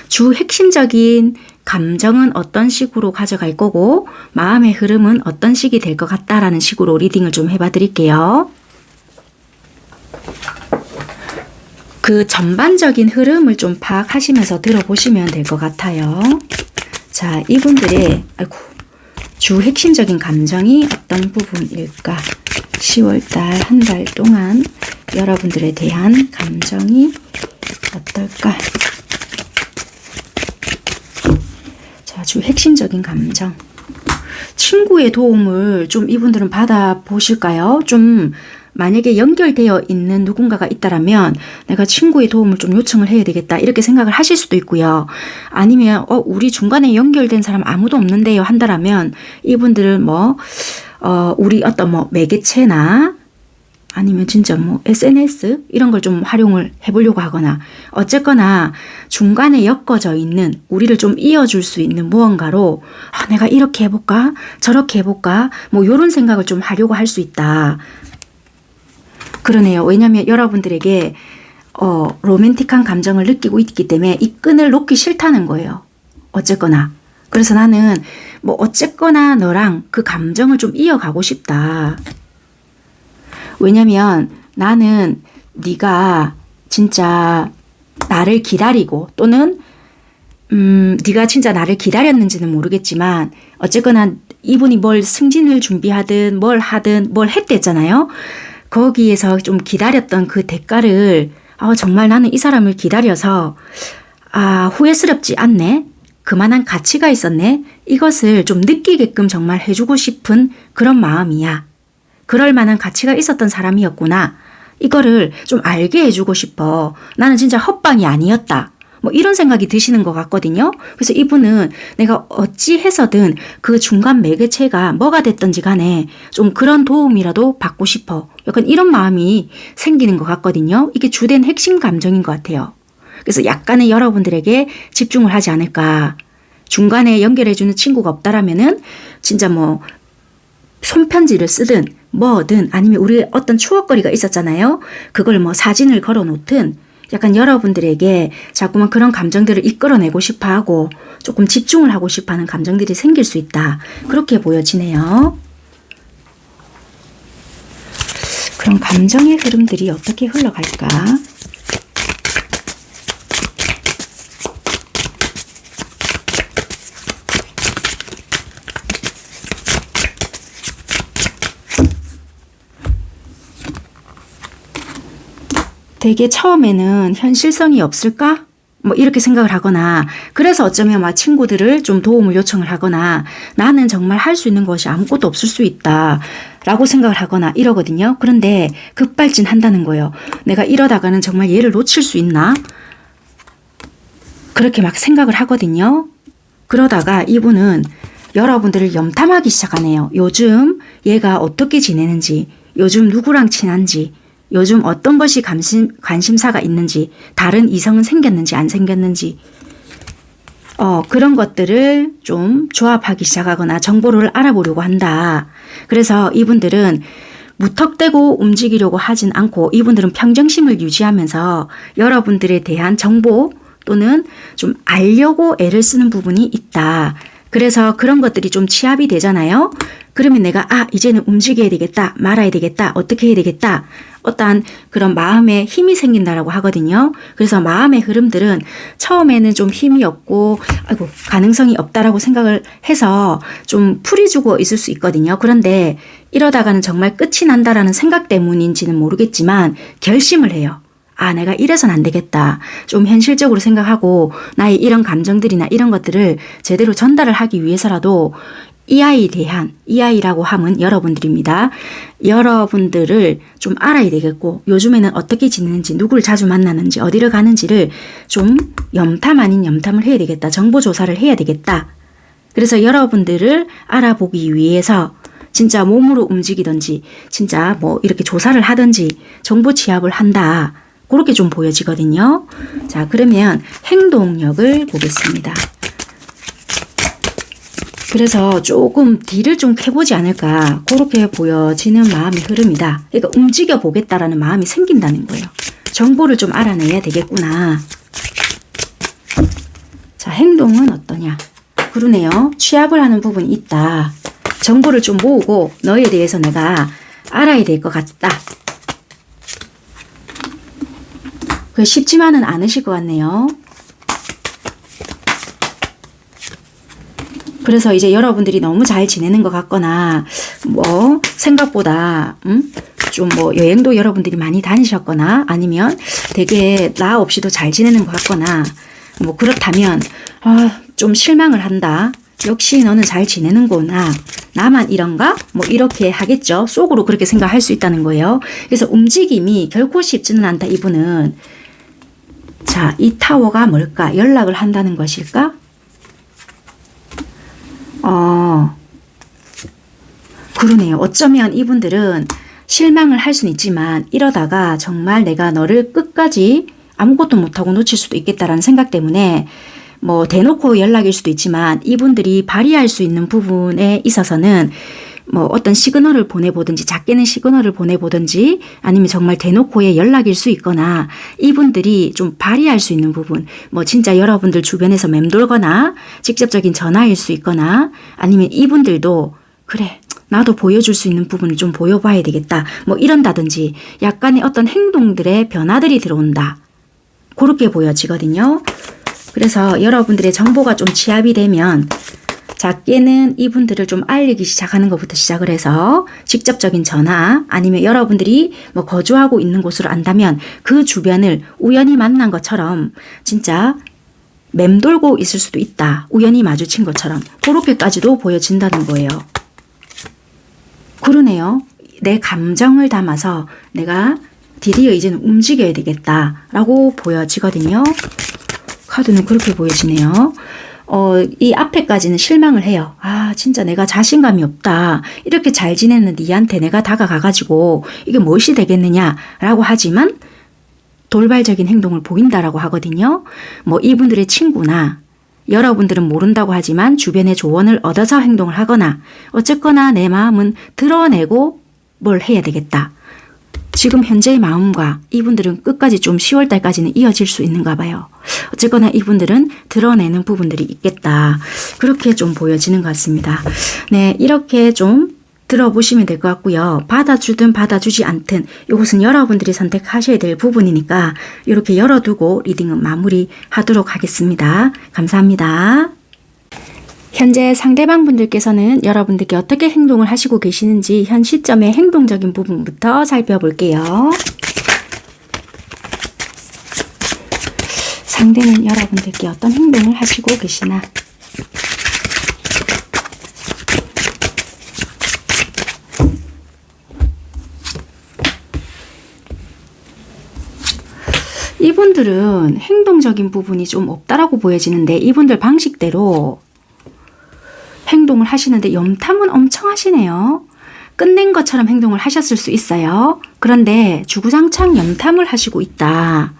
주 핵심적인 감정은 어떤 식으로 가져갈 거고 마음의 흐름은 어떤 식이 될 것 같다라는 식으로 리딩을 좀 해봐 드릴게요. 그 전반적인 흐름을 좀 파악하시면서 들어보시면 될 것 같아요. 자, 이분들의 주 핵심적인 감정이 어떤 부분일까? 10월달 한 달 동안 여러분들에 대한 감정이 어떨까? 자, 주 핵심적인 감정. 친구의 도움을 좀 이분들은 받아보실까요? 좀 만약에 연결되어 있는 누군가가 있다라면 내가 친구의 도움을 좀 요청을 해야 되겠다 이렇게 생각을 하실 수도 있고요. 아니면 우리 중간에 연결된 사람 아무도 없는데요 한다라면 이분들은 우리 어떤 매개체나 아니면 진짜 SNS 이런 걸 좀 활용을 해보려고 하거나 어쨌거나 중간에 엮어져 있는 우리를 좀 이어줄 수 있는 무언가로 내가 이렇게 해볼까 저렇게 해볼까 요런 생각을 좀 하려고 할 수 있다. 그러네요. 왜냐하면 여러분들에게 로맨틱한 감정을 느끼고 있기 때문에 이 끈을 놓기 싫다는 거예요. 어쨌거나. 그래서 나는 어쨌거나 너랑 그 감정을 좀 이어가고 싶다. 왜냐면 나는 네가 진짜 나를 기다리고 또는 네가 진짜 나를 기다렸는지는 모르겠지만 어쨌거나 이분이 뭘 승진을 준비하든 뭘 하든 뭘 했댔잖아요. 거기에서 좀 기다렸던 그 대가를 정말 나는 이 사람을 기다려서 후회스럽지 않네. 그만한 가치가 있었네. 이것을 좀 느끼게끔 정말 해주고 싶은 그런 마음이야. 그럴 만한 가치가 있었던 사람이었구나. 이거를 좀 알게 해주고 싶어. 나는 진짜 헛방이 아니었다. 이런 생각이 드시는 것 같거든요. 그래서 이분은 내가 어찌 해서든 그 중간 매개체가 뭐가 됐든지 간에 좀 그런 도움이라도 받고 싶어. 약간 이런 마음이 생기는 것 같거든요. 이게 주된 핵심 감정인 것 같아요. 그래서 약간의 여러분들에게 집중을 하지 않을까. 중간에 연결해주는 친구가 없다라면은 진짜 손편지를 쓰든 뭐든 아니면 우리 어떤 추억거리가 있었잖아요. 그걸 사진을 걸어 놓든 약간 여러분들에게 자꾸만 그런 감정들을 이끌어내고 싶어하고 조금 집중을 하고 싶어하는 감정들이 생길 수 있다. 그렇게 보여지네요. 그런 감정의 흐름들이 어떻게 흘러갈까? 되게 처음에는 현실성이 없을까? 뭐 이렇게 생각을 하거나 그래서 어쩌면 막 친구들을 좀 도움을 요청을 하거나 나는 정말 할 수 있는 것이 아무것도 없을 수 있다 라고 생각을 하거나 이러거든요. 그런데 급발진한다는 거예요. 내가 이러다가는 정말 얘를 놓칠 수 있나? 그렇게 막 생각을 하거든요. 그러다가 이분은 여러분들을 염탐하기 시작하네요. 요즘 얘가 어떻게 지내는지, 요즘 누구랑 친한지, 요즘 어떤 것이 관심사가 있는지, 다른 이성은 생겼는지 안 생겼는지 그런 것들을 좀 조합하기 시작하거나 정보를 알아보려고 한다. 그래서 이분들은 무턱대고 움직이려고 하진 않고 이분들은 평정심을 유지하면서 여러분들에 대한 정보 또는 좀 알려고 애를 쓰는 부분이 있다. 그래서 그런 것들이 좀 취합이 되잖아요. 그러면 내가 이제는 움직여야 되겠다, 말아야 되겠다, 어떻게 해야 되겠다. 어떠한 그런 마음에 힘이 생긴다라고 하거든요. 그래서 마음의 흐름들은 처음에는 좀 힘이 없고 가능성이 없다라고 생각을 해서 좀 풀이 주고 있을 수 있거든요. 그런데 이러다가는 정말 끝이 난다라는 생각 때문인지는 모르겠지만 결심을 해요. 내가 이래선 안 되겠다. 좀 현실적으로 생각하고 나의 이런 감정들이나 이런 것들을 제대로 전달을 하기 위해서라도 이 아이라고 하면 여러분들입니다. 여러분들을 좀 알아야 되겠고 요즘에는 어떻게 지내는지 누구를 자주 만나는지 어디를 가는지를 좀 염탐 아닌 염탐을 해야 되겠다. 정보 조사를 해야 되겠다. 그래서 여러분들을 알아보기 위해서 진짜 몸으로 움직이든지 진짜 뭐 이렇게 조사를 하든지 정보 취합을 한다. 그렇게 좀 보여지거든요. 자, 그러면 행동력을 보겠습니다. 그래서 조금 딜을 좀 캐보지 않을까 그렇게 보여지는 마음의 흐름이다. 그러니까 움직여 보겠다라는 마음이 생긴다는 거예요. 정보를 좀 알아내야 되겠구나. 자, 행동은 어떠냐. 그러네요. 취합을 하는 부분이 있다. 정보를 좀 모으고 너에 대해서 내가 알아야 될 것 같다. 그 쉽지만은 않으실 것 같네요. 그래서 이제 여러분들이 너무 잘 지내는 것 같거나 뭐 생각보다 좀 뭐 여행도 여러분들이 많이 다니셨거나 아니면 되게 나 없이도 잘 지내는 것 같거나 뭐 그렇다면 좀 실망을 한다. 역시 너는 잘 지내는구나. 나만 이런가? 뭐 이렇게 하겠죠. 속으로 그렇게 생각할 수 있다는 거예요. 그래서 움직임이 결코 쉽지는 않다. 이분은 자, 이 타워가 뭘까? 연락을 한다는 것일까? 그러네요. 어쩌면 이분들은 실망을 할 수는 있지만 이러다가 정말 내가 너를 끝까지 아무것도 못하고 놓칠 수도 있겠다라는 생각 때문에 뭐 대놓고 연락일 수도 있지만 이분들이 발휘할 수 있는 부분에 있어서는 뭐 어떤 시그널을 보내보든지 작게는 시그널을 보내보든지 아니면 정말 대놓고의 연락일 수 있거나 이분들이 좀 발휘할 수 있는 부분 뭐 진짜 여러분들 주변에서 맴돌거나 직접적인 전화일 수 있거나 아니면 이분들도 그래 나도 보여줄 수 있는 부분을 좀 보여봐야 되겠다 뭐 이런다든지 약간의 어떤 행동들의 변화들이 들어온다 그렇게 보여지거든요. 그래서 여러분들의 정보가 좀 취합이 되면 작게는 이분들을 좀 알리기 시작하는 것부터 시작을 해서 직접적인 전화 아니면 여러분들이 뭐 거주하고 있는 곳으로 안다면 그 주변을 우연히 만난 것처럼 진짜 맴돌고 있을 수도 있다. 우연히 마주친 것처럼 그렇게까지도 보여진다는 거예요. 그러네요. 내 감정을 담아서 내가 드디어 이제는 움직여야 되겠다라고 보여지거든요. 카드는 그렇게 보여지네요. 이 앞에까지는 실망을 해요. 진짜 내가 자신감이 없다. 이렇게 잘 지내는 니한테 내가 다가가가지고 이게 무엇이 되겠느냐라고 하지만 돌발적인 행동을 보인다라고 하거든요. 뭐 이분들의 친구나 여러분들은 모른다고 하지만 주변의 조언을 얻어서 행동을 하거나 어쨌거나 내 마음은 드러내고 뭘 해야 되겠다. 지금 현재의 마음과 이분들은 끝까지 좀 10월달까지는 이어질 수 있는가 봐요. 어쨌거나 이분들은 드러내는 부분들이 있겠다. 그렇게 좀 보여지는 것 같습니다. 네, 이렇게 좀 들어보시면 될 것 같고요. 받아주든 받아주지 않든 이것은 여러분들이 선택하셔야 될 부분이니까 이렇게 열어두고 리딩은 마무리하도록 하겠습니다. 감사합니다. 현재 상대방 분들께서는 여러분들께 어떻게 행동을 하시고 계시는지 현 시점의 행동적인 부분부터 살펴볼게요. 상대는 여러분들께 어떤 행동을 하시고 계시나. 이분들은 행동적인 부분이 좀 없다라고 보여지는데 이분들 방식대로 행동을 하시는데 염탐은 엄청 하시네요. 끝낸 것처럼 행동을 하셨을 수 있어요. 그런데 주구장창 염탐을 하시고 있다.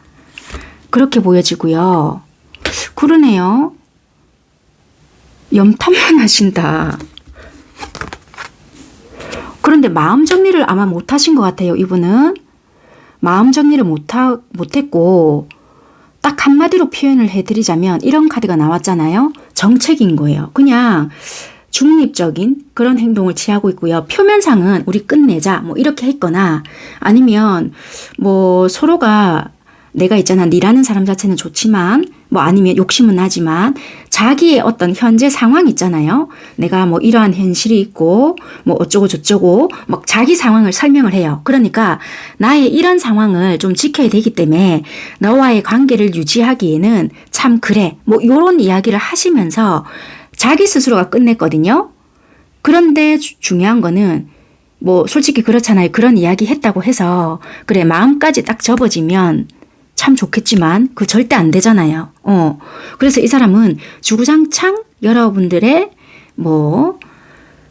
그렇게 보여지고요. 그러네요. 염탐만 하신다. 그런데 마음 정리를 아마 못 하신 것 같아요. 이분은. 마음 정리를 못했고 딱 한마디로 표현을 해드리자면 이런 카드가 나왔잖아요. 정책인 거예요. 그냥 중립적인 그런 행동을 취하고 있고요. 표면상은 우리 끝내자 뭐 이렇게 했거나 아니면 뭐 서로가 내가 있잖아 니라는 사람 자체는 좋지만 뭐 아니면 욕심은 나지만 자기의 어떤 현재 상황 있잖아요. 내가 뭐 이러한 현실이 있고 뭐 어쩌고 저쩌고 막 자기 상황을 설명을 해요. 그러니까 나의 이런 상황을 좀 지켜야 되기 때문에 너와의 관계를 유지하기에는 참 그래 뭐 이런 이야기를 하시면서 자기 스스로가 끝냈거든요. 그런데 중요한 거는 뭐 솔직히 그렇잖아요. 그런 이야기 했다고 해서 그래 마음까지 딱 접어지면 참 좋겠지만 그 절대 안 되잖아요. 그래서 이 사람은 주구장창 여러분들의 뭐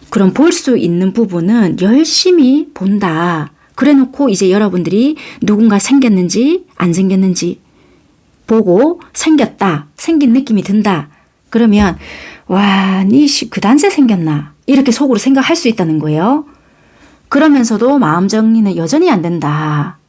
그런 볼 수 있는 부분은 열심히 본다. 그래 놓고 이제 여러분들이 누군가 생겼는지 안 생겼는지 보고 생겼다. 생긴 느낌이 든다. 그러면 와, 니 그단세 생겼나? 이렇게 속으로 생각할 수 있다는 거예요. 그러면서도 마음 정리는 여전히 안 된다.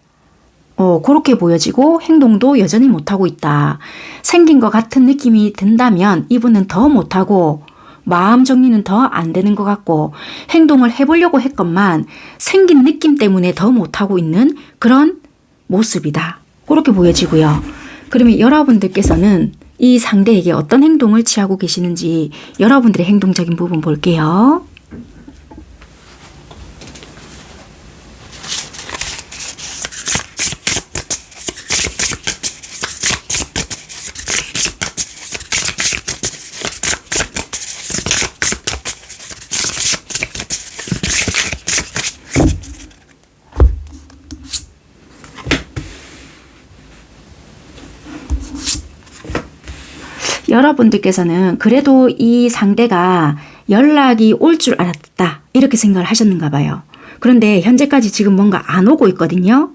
그렇게 보여지고 행동도 여전히 못하고 있다. 생긴 것 같은 느낌이 든다면 이분은 더 못하고 마음 정리는 더 안 되는 것 같고 행동을 해보려고 했건만 생긴 느낌 때문에 더 못하고 있는 그런 모습이다. 그렇게 보여지고요. 그러면 여러분들께서는 이 상대에게 어떤 행동을 취하고 계시는지 여러분들의 행동적인 부분 볼게요. 여러분들께서는 그래도 이 상대가 연락이 올 줄 알았다 이렇게 생각을 하셨는가 봐요. 그런데 현재까지 지금 뭔가 안 오고 있거든요.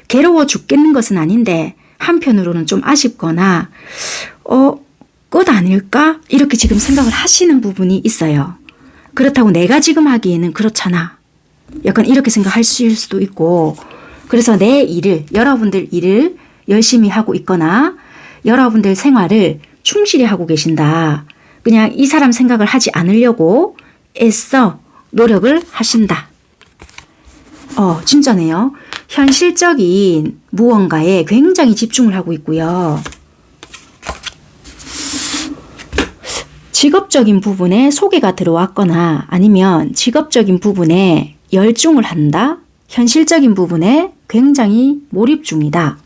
괴로워 죽겠는 것은 아닌데 한편으로는 좀 아쉽거나 끝 아닐까? 이렇게 지금 생각을 하시는 부분이 있어요. 그렇다고 내가 지금 하기에는 그렇잖아. 약간 이렇게 생각하실 수도 있고 그래서 내 일을 여러분들 일을 열심히 하고 있거나 여러분들 생활을 충실히 하고 계신다. 그냥 이 사람 생각을 하지 않으려고 애써 노력을 하신다. 진짜네요. 현실적인 무언가에 굉장히 집중을 하고 있고요. 직업적인 부분에 소개가 들어왔거나 아니면 직업적인 부분에 열중을 한다. 현실적인 부분에 굉장히 몰입 중이다.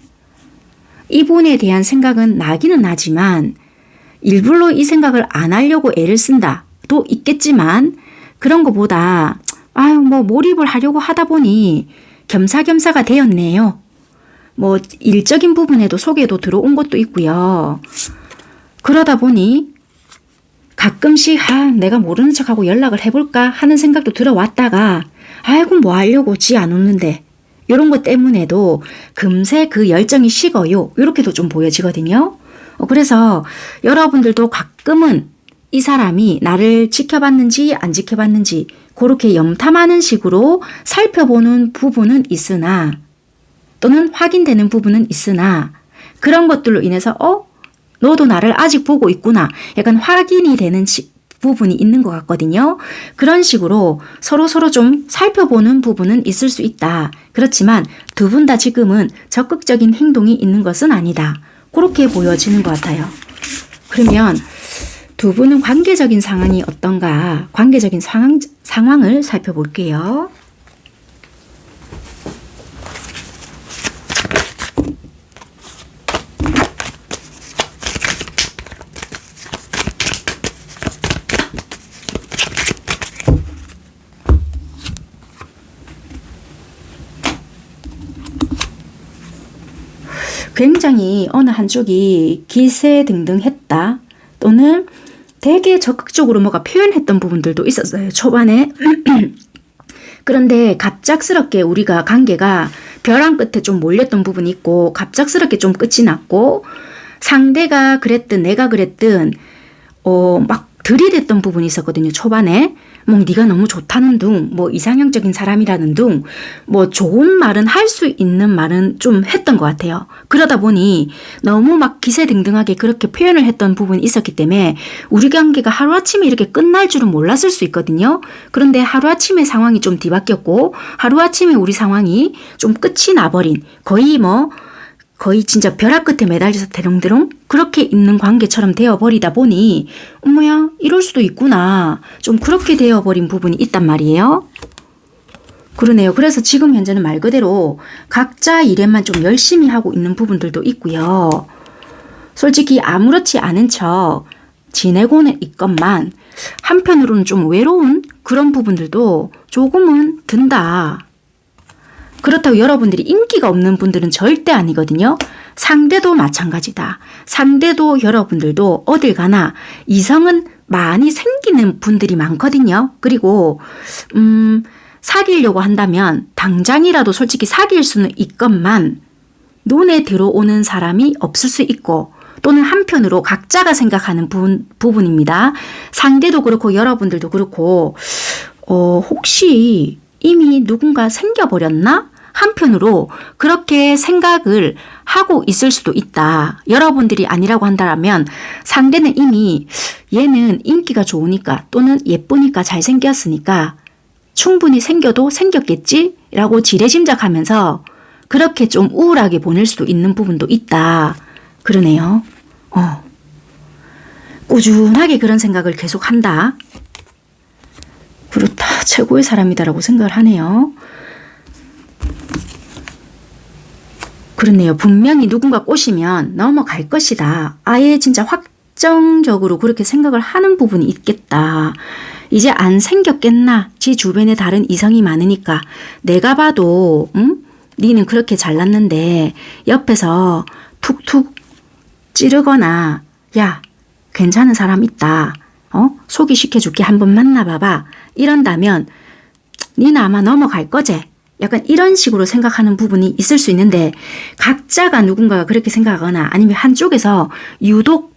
이분에 대한 생각은 나기는 나지만 일부러 이 생각을 안 하려고 애를 쓴다. 도 있겠지만 그런 것보다 뭐 몰입을 하려고 하다 보니 겸사겸사가 되었네요. 뭐 일적인 부분에도 소개도 들어온 것도 있고요. 그러다 보니 가끔씩 내가 모르는 척하고 연락을 해볼까 하는 생각도 들어왔다가 아이고 뭐 하려고 지 안 오는데 이런 것 때문에도 금세 그 열정이 식어요. 이렇게도 좀 보여지거든요. 그래서 여러분들도 가끔은 이 사람이 나를 지켜봤는지 안 지켜봤는지 그렇게 염탐하는 식으로 살펴보는 부분은 있으나 또는 확인되는 부분은 있으나 그런 것들로 인해서 너도 나를 아직 보고 있구나. 약간 확인이 되는 부분이 있는 것 같거든요. 그런 식으로 서로 좀 살펴보는 부분은 있을 수 있다. 그렇지만 두 분 다 지금은 적극적인 행동이 있는 것은 아니다. 그렇게 보여지는 것 같아요. 그러면 두 분은 관계적인 상황이 어떤가? 관계적인 상황을 살펴볼게요. 굉장히 어느 한쪽이 기세등등했다 또는 되게 적극적으로 뭐가 표현했던 부분들도 있었어요. 초반에. 그런데 갑작스럽게 우리가 관계가 벼랑 끝에 좀 몰렸던 부분이 있고 갑작스럽게 좀 끝이 났고 상대가 그랬든 내가 그랬든 막 들이댔던 부분이 있었거든요. 초반에 뭐 네가 너무 좋다는 둥, 뭐 이상형적인 사람이라는 둥, 뭐 좋은 말은 할 수 있는 말은 좀 했던 것 같아요. 그러다 보니 너무 막 기세등등하게 그렇게 표현을 했던 부분이 있었기 때문에 우리 관계가 하루아침에 이렇게 끝날 줄은 몰랐을 수 있거든요. 그런데 하루아침에 상황이 좀 뒤바뀌었고 하루아침에 우리 상황이 좀 끝이 나버린 거의 진짜 벼락 끝에 매달려서 대롱대롱 그렇게 있는 관계처럼 되어버리다 보니 어머야 이럴 수도 있구나 좀 그렇게 되어버린 부분이 있단 말이에요. 그러네요. 그래서 지금 현재는 말 그대로 각자 일에만 좀 열심히 하고 있는 부분들도 있고요. 솔직히 아무렇지 않은 척 지내고는 있건만 한편으로는 좀 외로운 그런 부분들도 조금은 든다. 그렇다고 여러분들이 인기가 없는 분들은 절대 아니거든요. 상대도 마찬가지다. 상대도 여러분들도 어딜 가나 이성은 많이 생기는 분들이 많거든요. 그리고 사귀려고 한다면 당장이라도 솔직히 사귈 수는 있건만 눈에 들어오는 사람이 없을 수 있고 또는 한편으로 각자가 생각하는 부분입니다. 상대도 그렇고 여러분들도 그렇고 혹시 이미 누군가 생겨버렸나? 한편으로 그렇게 생각을 하고 있을 수도 있다. 여러분들이 아니라고 한다면 상대는 이미 얘는 인기가 좋으니까 또는 예쁘니까 잘생겼으니까 충분히 생겨도 생겼겠지? 라고 지레짐작하면서 그렇게 좀 우울하게 보낼 수도 있는 부분도 있다. 그러네요. 꾸준하게 그런 생각을 계속 한다. 그렇다. 최고의 사람이다라고 생각을 하네요. 그렇네요. 분명히 누군가 꼬시면 넘어갈 것이다. 아예 진짜 확정적으로 그렇게 생각을 하는 부분이 있겠다. 이제 안 생겼겠나? 지 주변에 다른 이성이 많으니까 내가 봐도 니는 그렇게 잘났는데 옆에서 툭툭 찌르거나 야 괜찮은 사람 있다. 소개시켜줄게 한번 만나봐봐. 이런다면 니는 아마 넘어갈 거지. 약간 이런 식으로 생각하는 부분이 있을 수 있는데 각자가 누군가가 그렇게 생각하거나 아니면 한쪽에서 유독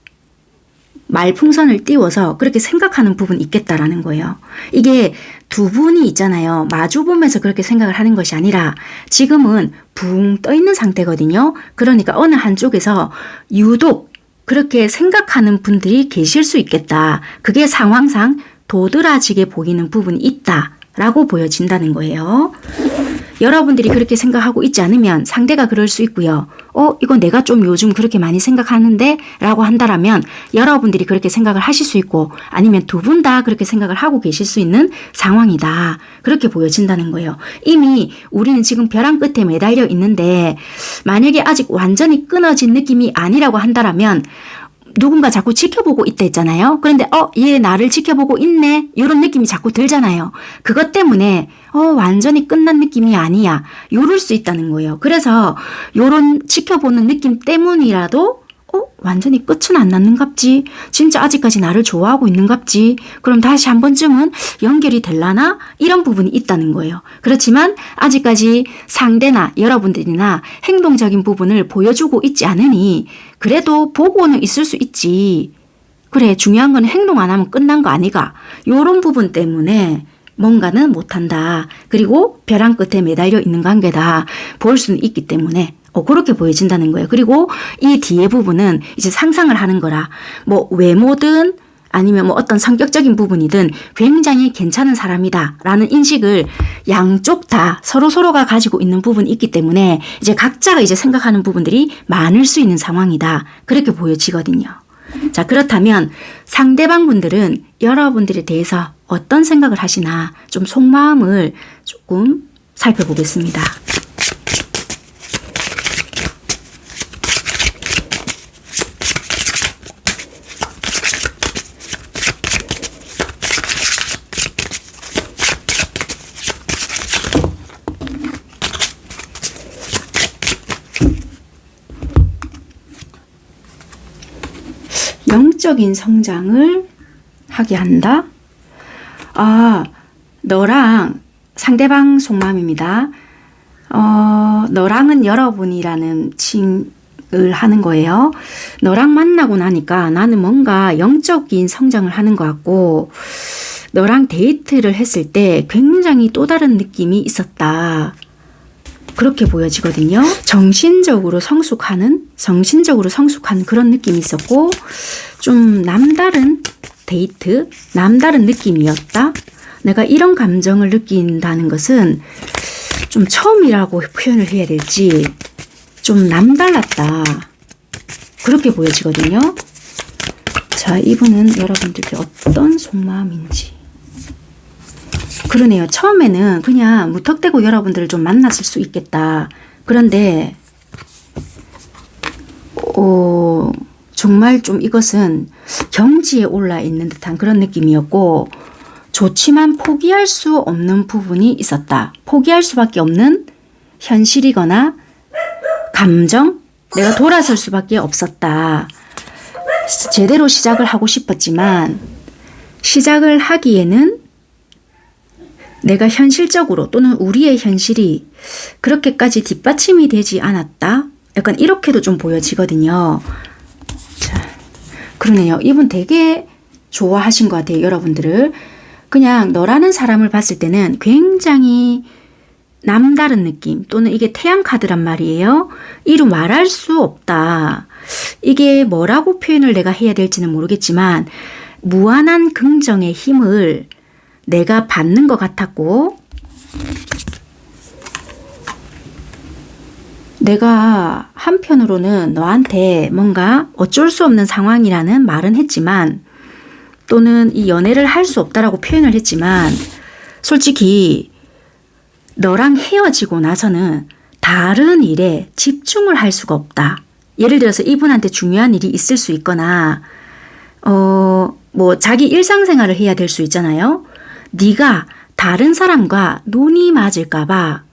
말풍선을 띄워서 그렇게 생각하는 부분이 있겠다라는 거예요. 이게 두 분이 있잖아요. 마주보면서 그렇게 생각을 하는 것이 아니라 지금은 붕 떠 있는 상태거든요. 그러니까 어느 한쪽에서 유독 그렇게 생각하는 분들이 계실 수 있겠다. 그게 상황상 도드라지게 보이는 부분이 있다라고 보여진다는 거예요. 여러분들이 그렇게 생각하고 있지 않으면 상대가 그럴 수 있고요. 이거 내가 좀 요즘 그렇게 많이 생각하는데 라고 한다라면 여러분들이 그렇게 생각을 하실 수 있고 아니면 두 분 다 그렇게 생각을 하고 계실 수 있는 상황이다. 그렇게 보여진다는 거예요. 이미 우리는 지금 벼랑 끝에 매달려 있는데 만약에 아직 완전히 끊어진 느낌이 아니라고 한다라면 누군가 자꾸 지켜보고 있다 했잖아요. 그런데 얘 나를 지켜보고 있네. 이런 느낌이 자꾸 들잖아요. 그것 때문에 완전히 끝난 느낌이 아니야. 요럴 수 있다는 거예요. 그래서 요런 지켜보는 느낌 때문이라도 완전히 끝은 안 났는갑지. 진짜 아직까지 나를 좋아하고 있는갑지. 그럼 다시 한 번쯤은 연결이 될라나? 이런 부분이 있다는 거예요. 그렇지만 아직까지 상대나 여러분들이나 행동적인 부분을 보여주고 있지 않으니 그래도 보고는 있을 수 있지. 그래 중요한 건 행동 안 하면 끝난 거 아니가. 요런 부분 때문에 뭔가는 못한다. 그리고 벼랑 끝에 매달려 있는 관계다. 볼 수는 있기 때문에 그렇게 보여진다는 거예요. 그리고 이 뒤에 부분은 이제 상상을 하는 거라 뭐 외모든 아니면 뭐 어떤 성격적인 부분이든 굉장히 괜찮은 사람이다 라는 인식을 양쪽 다 서로가 가지고 있는 부분이 있기 때문에 이제 각자가 이제 생각하는 부분들이 많을 수 있는 상황이다. 그렇게 보여지거든요. 자, 그렇다면 상대방 분들은 여러분들에 대해서 어떤 생각을 하시나 좀 속마음을 조금 살펴보겠습니다. 영적인 성장을 하게 한다. 너랑 상대방 속마음입니다. 너랑은 여러분이라는 칭을 하는 거예요. 너랑 만나고 나니까 나는 뭔가 영적인 성장을 하는 것 같고 너랑 데이트를 했을 때 굉장히 또 다른 느낌이 있었다. 그렇게 보여지거든요. 정신적으로 성숙한 그런 느낌이 있었고 좀 남다른 데이트, 남다른 느낌이었다. 내가 이런 감정을 느낀다는 것은 좀 처음이라고 표현을 해야 될지 좀 남달랐다. 그렇게 보여지거든요. 자, 이분은 여러분들께 어떤 속마음인지. 그러네요. 처음에는 그냥 무턱대고 여러분들을 좀 만났을 수 있겠다. 그런데 정말 좀 이것은 경지에 올라 있는 듯한 그런 느낌이었고 좋지만 포기할 수 없는 부분이 있었다. 포기할 수밖에 없는 현실이거나 감정, 내가 돌아설 수밖에 없었다. 제대로 시작을 하고 싶었지만 시작을 하기에는 내가 현실적으로 또는 우리의 현실이 그렇게까지 뒷받침이 되지 않았다. 약간 이렇게도 좀 보여지거든요. 자, 그러네요. 이분 되게 좋아하신 것 같아요. 여러분들을. 그냥 너라는 사람을 봤을 때는 굉장히 남다른 느낌 또는 이게 태양 카드란 말이에요. 이루 말할 수 없다. 이게 뭐라고 표현을 내가 해야 될지는 모르겠지만 무한한 긍정의 힘을 내가 받는 것 같았고 내가 한편으로는 너한테 뭔가 어쩔 수 없는 상황이라는 말은 했지만 또는 이 연애를 할 수 없다라고 표현을 했지만 솔직히 너랑 헤어지고 나서는 다른 일에 집중을 할 수가 없다. 예를 들어서 이분한테 중요한 일이 있을 수 있거나 뭐 자기 일상생활을 해야 될 수 있잖아요. 네가 다른 사람과 눈이 맞을까 봐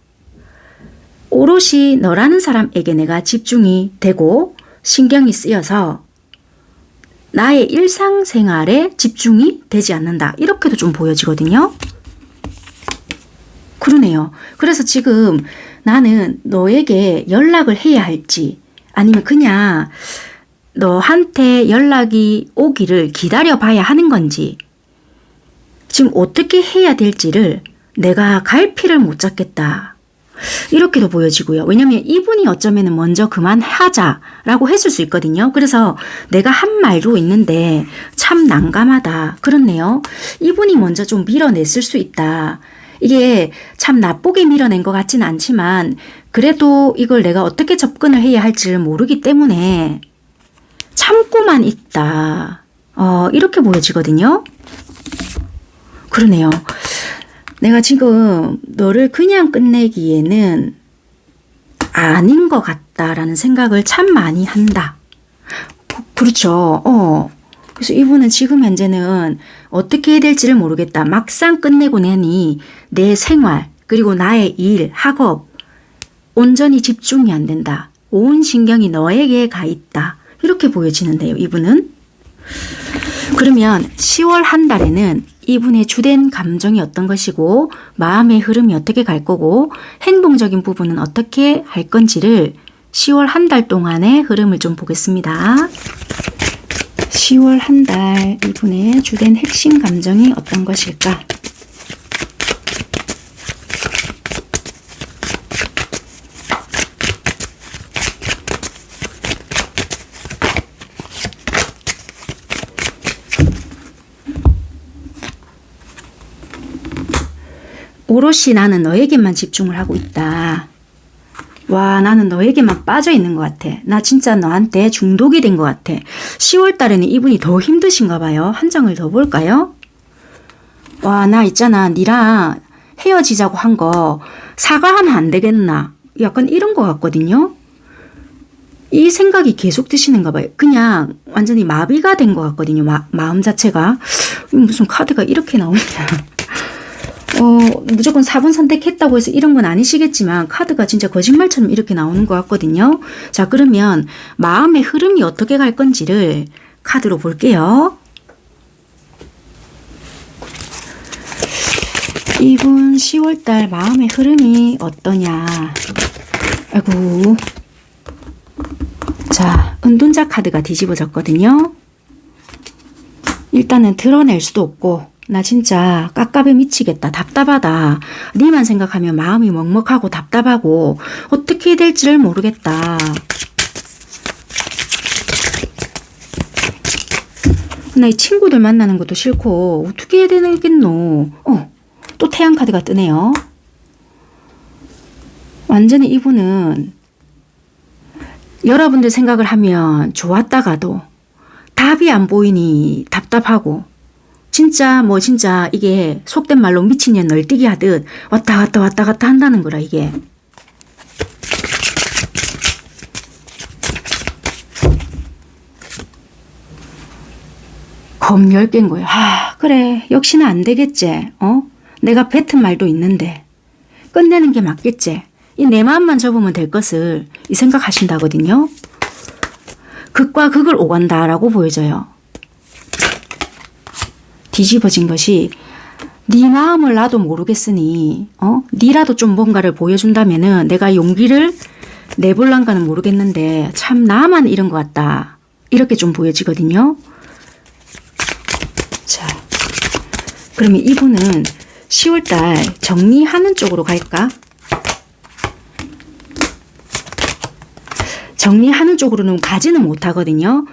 오롯이 너라는 사람에게 내가 집중이 되고 신경이 쓰여서 나의 일상생활에 집중이 되지 않는다. 이렇게도 좀 보여지거든요. 그러네요. 그래서 지금 나는 너에게 연락을 해야 할지 아니면 그냥 너한테 연락이 오기를 기다려봐야 하는 건지 지금 어떻게 해야 될지를 내가 갈피를 못 잡겠다. 이렇게도 보여지고요. 왜냐하면 이분이 어쩌면 먼저 그만하자라고 했을 수 있거든요. 그래서 내가 한 말도 있는데 참 난감하다. 그렇네요. 이분이 먼저 좀 밀어냈을 수 있다. 이게 참 나쁘게 밀어낸 것 같지는 않지만 그래도 이걸 내가 어떻게 접근을 해야 할지를 모르기 때문에 참고만 있다. 이렇게 보여지거든요. 그러네요. 내가 지금 너를 그냥 끝내기에는 아닌 것 같다라는 생각을 참 많이 한다. 그렇죠. 그래서 이분은 지금 현재는 어떻게 해야 될지를 모르겠다. 막상 끝내고 나니 내 생활 그리고 나의 일, 학업 온전히 집중이 안 된다. 온 신경이 너에게 가 있다. 이렇게 보여지는데요. 이분은. 그러면 10월 한 달에는 이분의 주된 감정이 어떤 것이고 마음의 흐름이 어떻게 갈 거고 행동적인 부분은 어떻게 할 건지를 10월 한 달 동안의 흐름을 좀 보겠습니다. 10월 한 달 이분의 주된 핵심 감정이 어떤 것일까? 오롯이 나는 너에게만 집중을 하고 있다. 와, 나는 너에게만 빠져 있는 것 같아. 나 진짜 너한테 중독이 된 것 같아. 10월 달에는 이분이 더 힘드신가 봐요. 한 장을 더 볼까요? 와, 나 있잖아. 니랑 헤어지자고 한 거 사과하면 안 되겠나? 약간 이런 것 같거든요. 이 생각이 계속 드시는가 봐요. 그냥 완전히 마비가 된 것 같거든요. 마음 자체가. 무슨 카드가 이렇게 나오냐. 무조건 4번 선택했다고 해서 이런 건 아니시겠지만 카드가 진짜 거짓말처럼 이렇게 나오는 것 같거든요. 자, 그러면 마음의 흐름이 어떻게 갈 건지를 카드로 볼게요. 이분 10월달 마음의 흐름이 어떠냐. 아이고. 자, 은둔자 카드가 뒤집어졌거든요. 일단은 드러낼 수도 없고, 나 진짜 깝깝해 미치겠다. 답답하다. 니만 생각하면 마음이 먹먹하고 답답하고 어떻게 해야 될지를 모르겠다. 나 이 친구들 만나는 것도 싫고 어떻게 해야 되겠노. 또 태양 카드가 뜨네요. 완전히 이분은 여러분들 생각을 하면 좋았다가도 답이 안 보이니 답답하고, 진짜 이게 속된 말로 미친년 널뛰기 하듯 왔다 갔다 한다는 거라. 이게 검 10개인 거예요. 그래, 역시나 안 되겠지. 내가 뱉은 말도 있는데 끝내는 게 맞겠지. 이 내 마음만 접으면 될 것을 이 생각하신다거든요. 극과 극을 오간다라고 보여져요. 뒤집어진 것이 네 마음을 나도 모르겠으니 니라도 좀 뭔가를 보여준다면은 내가 용기를 내볼란가는 모르겠는데 참 나만 이런 것 같다. 이렇게 좀 보여지거든요. 자, 그러면 이분은 10월달 정리하는 쪽으로 갈까? 정리하는 쪽으로는 가지는 못하거든요.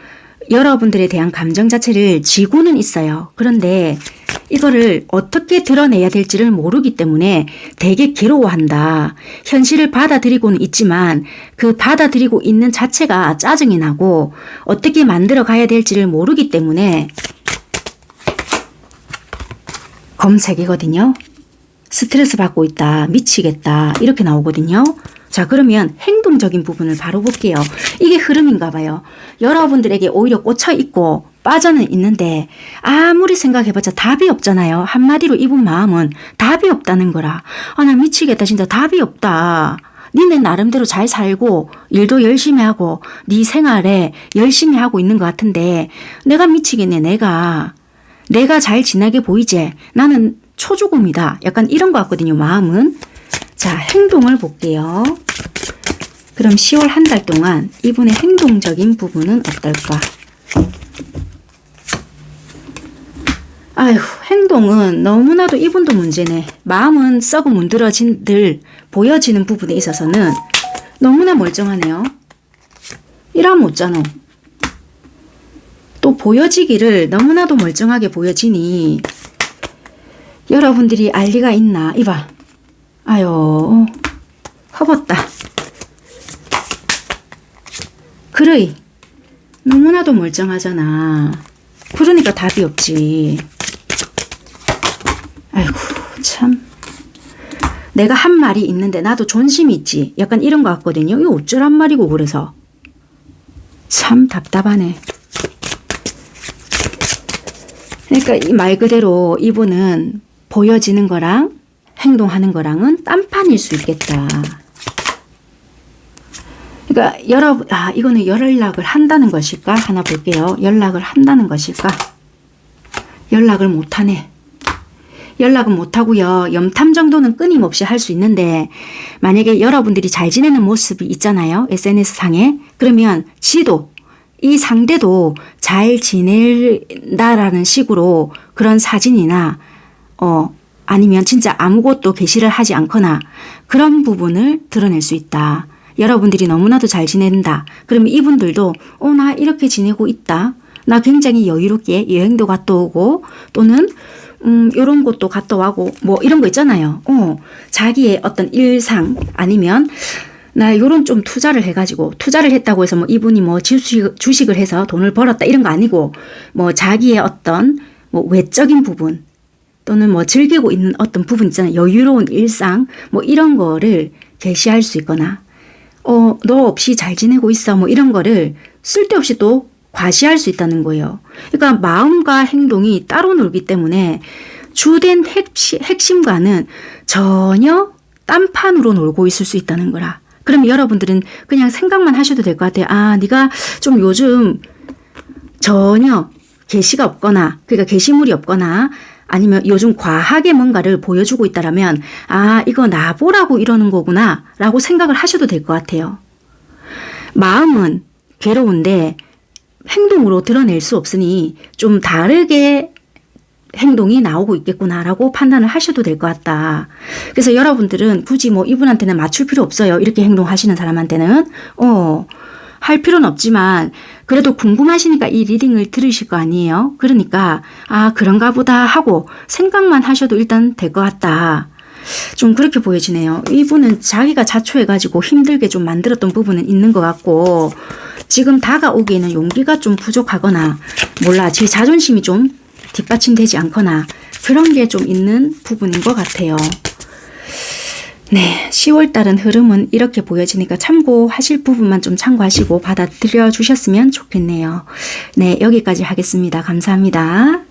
여러분들에 대한 감정 자체를 지고는 있어요. 그런데 이거를 어떻게 드러내야 될지를 모르기 때문에 되게 괴로워한다. 현실을 받아들이고는 있지만 그 받아들이고 있는 자체가 짜증이 나고 어떻게 만들어 가야 될지를 모르기 때문에 검색이거든요. 스트레스 받고 있다. 미치겠다. 이렇게 나오거든요. 자, 그러면 행동적인 부분을 바로 볼게요. 이게 흐름인가 봐요. 여러분들에게 오히려 꽂혀 있고 빠져는 있는데 아무리 생각해봤자 답이 없잖아요. 한마디로 이분 마음은 답이 없다는 거라. 나 미치겠다. 진짜 답이 없다. 니네 나름대로 잘 살고 일도 열심히 하고 네 생활에 열심히 하고 있는 것 같은데 내가 미치겠네. 내가 잘 지나게 보이지. 나는 초조금이다. 약간 이런 것 같거든요. 마음은. 자, 행동을 볼게요. 그럼 10월 한 달 동안 이분의 행동적인 부분은 어떨까? 아휴, 행동은 너무나도 이분도 문제네. 마음은 썩어 문드러진 들 보여지는 부분에 있어서는 너무나 멀쩡하네요. 이러면 어쩌노? 또 보여지기를 너무나도 멀쩡하게 보여지니 여러분들이 알 리가 있나? 이봐. 아유, 허벗다. 그러이. 너무나도 멀쩡하잖아. 그러니까 답이 없지. 아이고, 참. 내가 한 말이 있는데 나도 존심이 있지. 약간 이런 거 같거든요. 이거 어쩌란 말이고 그래서. 참 답답하네. 그러니까 이 말 그대로 이분은 보여지는 거랑 행동하는 거랑은 딴판일 수 있겠다. 그러니까 여러분, 이거는 연락을 한다는 것일까? 하나 볼게요. 연락을 한다는 것일까? 연락을 못하네. 연락은 못하고요. 염탐 정도는 끊임없이 할 수 있는데 만약에 여러분들이 잘 지내는 모습이 있잖아요. SNS상에. 그러면 지도, 이 상대도 잘 지낸다라는 식으로 그런 사진이나 아니면 진짜 아무것도 게시를 하지 않거나 그런 부분을 드러낼 수 있다. 여러분들이 너무나도 잘 지낸다. 그러면 이분들도 나 이렇게 지내고 있다. 나 굉장히 여유롭게 여행도 갔다 오고 또는 요런 곳도 갔다 와고 뭐 이런 거 있잖아요. 자기의 어떤 일상 아니면 나 요런 좀 투자를 해가지고 투자를 했다고 해서 뭐 이분이 뭐 주식을 해서 돈을 벌었다 이런 거 아니고 뭐 자기의 어떤 뭐 외적인 부분 또는 뭐 즐기고 있는 어떤 부분 있잖아요. 여유로운 일상 뭐 이런 거를 게시할 수 있거나 너 없이 잘 지내고 있어 뭐 이런 거를 쓸데없이 또 과시할 수 있다는 거예요. 그러니까 마음과 행동이 따로 놀기 때문에 주된 핵심과는 전혀 딴판으로 놀고 있을 수 있다는 거라. 그럼 여러분들은 그냥 생각만 하셔도 될 것 같아요. 네가 좀 요즘 전혀 계시가 없거나, 그러니까 계시물이 없거나, 아니면 요즘 과하게 뭔가를 보여주고 있다라면, 아, 이거 나보라고 이러는 거구나 라고 생각을 하셔도 될 것 같아요. 마음은 괴로운데 행동으로 드러낼 수 없으니 좀 다르게 행동이 나오고 있겠구나라고 판단을 하셔도 될 것 같다. 그래서 여러분들은 굳이 뭐 이분한테는 맞출 필요 없어요. 이렇게 행동하시는 사람한테는 할 필요는 없지만 그래도 궁금하시니까 이 리딩을 들으실 거 아니에요. 그러니까 아, 그런가 보다 하고 생각만 하셔도 일단 될 것 같다. 좀 그렇게 보여지네요. 이분은 자기가 자초해가지고 힘들게 좀 만들었던 부분은 있는 것 같고, 지금 다가오기에는 용기가 좀 부족하거나, 몰라, 제 자존심이 좀 뒷받침되지 않거나 그런 게 좀 있는 부분인 것 같아요. 네, 10월달은 흐름은 이렇게 보여지니까 참고하실 부분만 좀 참고하시고 받아들여 주셨으면 좋겠네요. 네, 여기까지 하겠습니다. 감사합니다.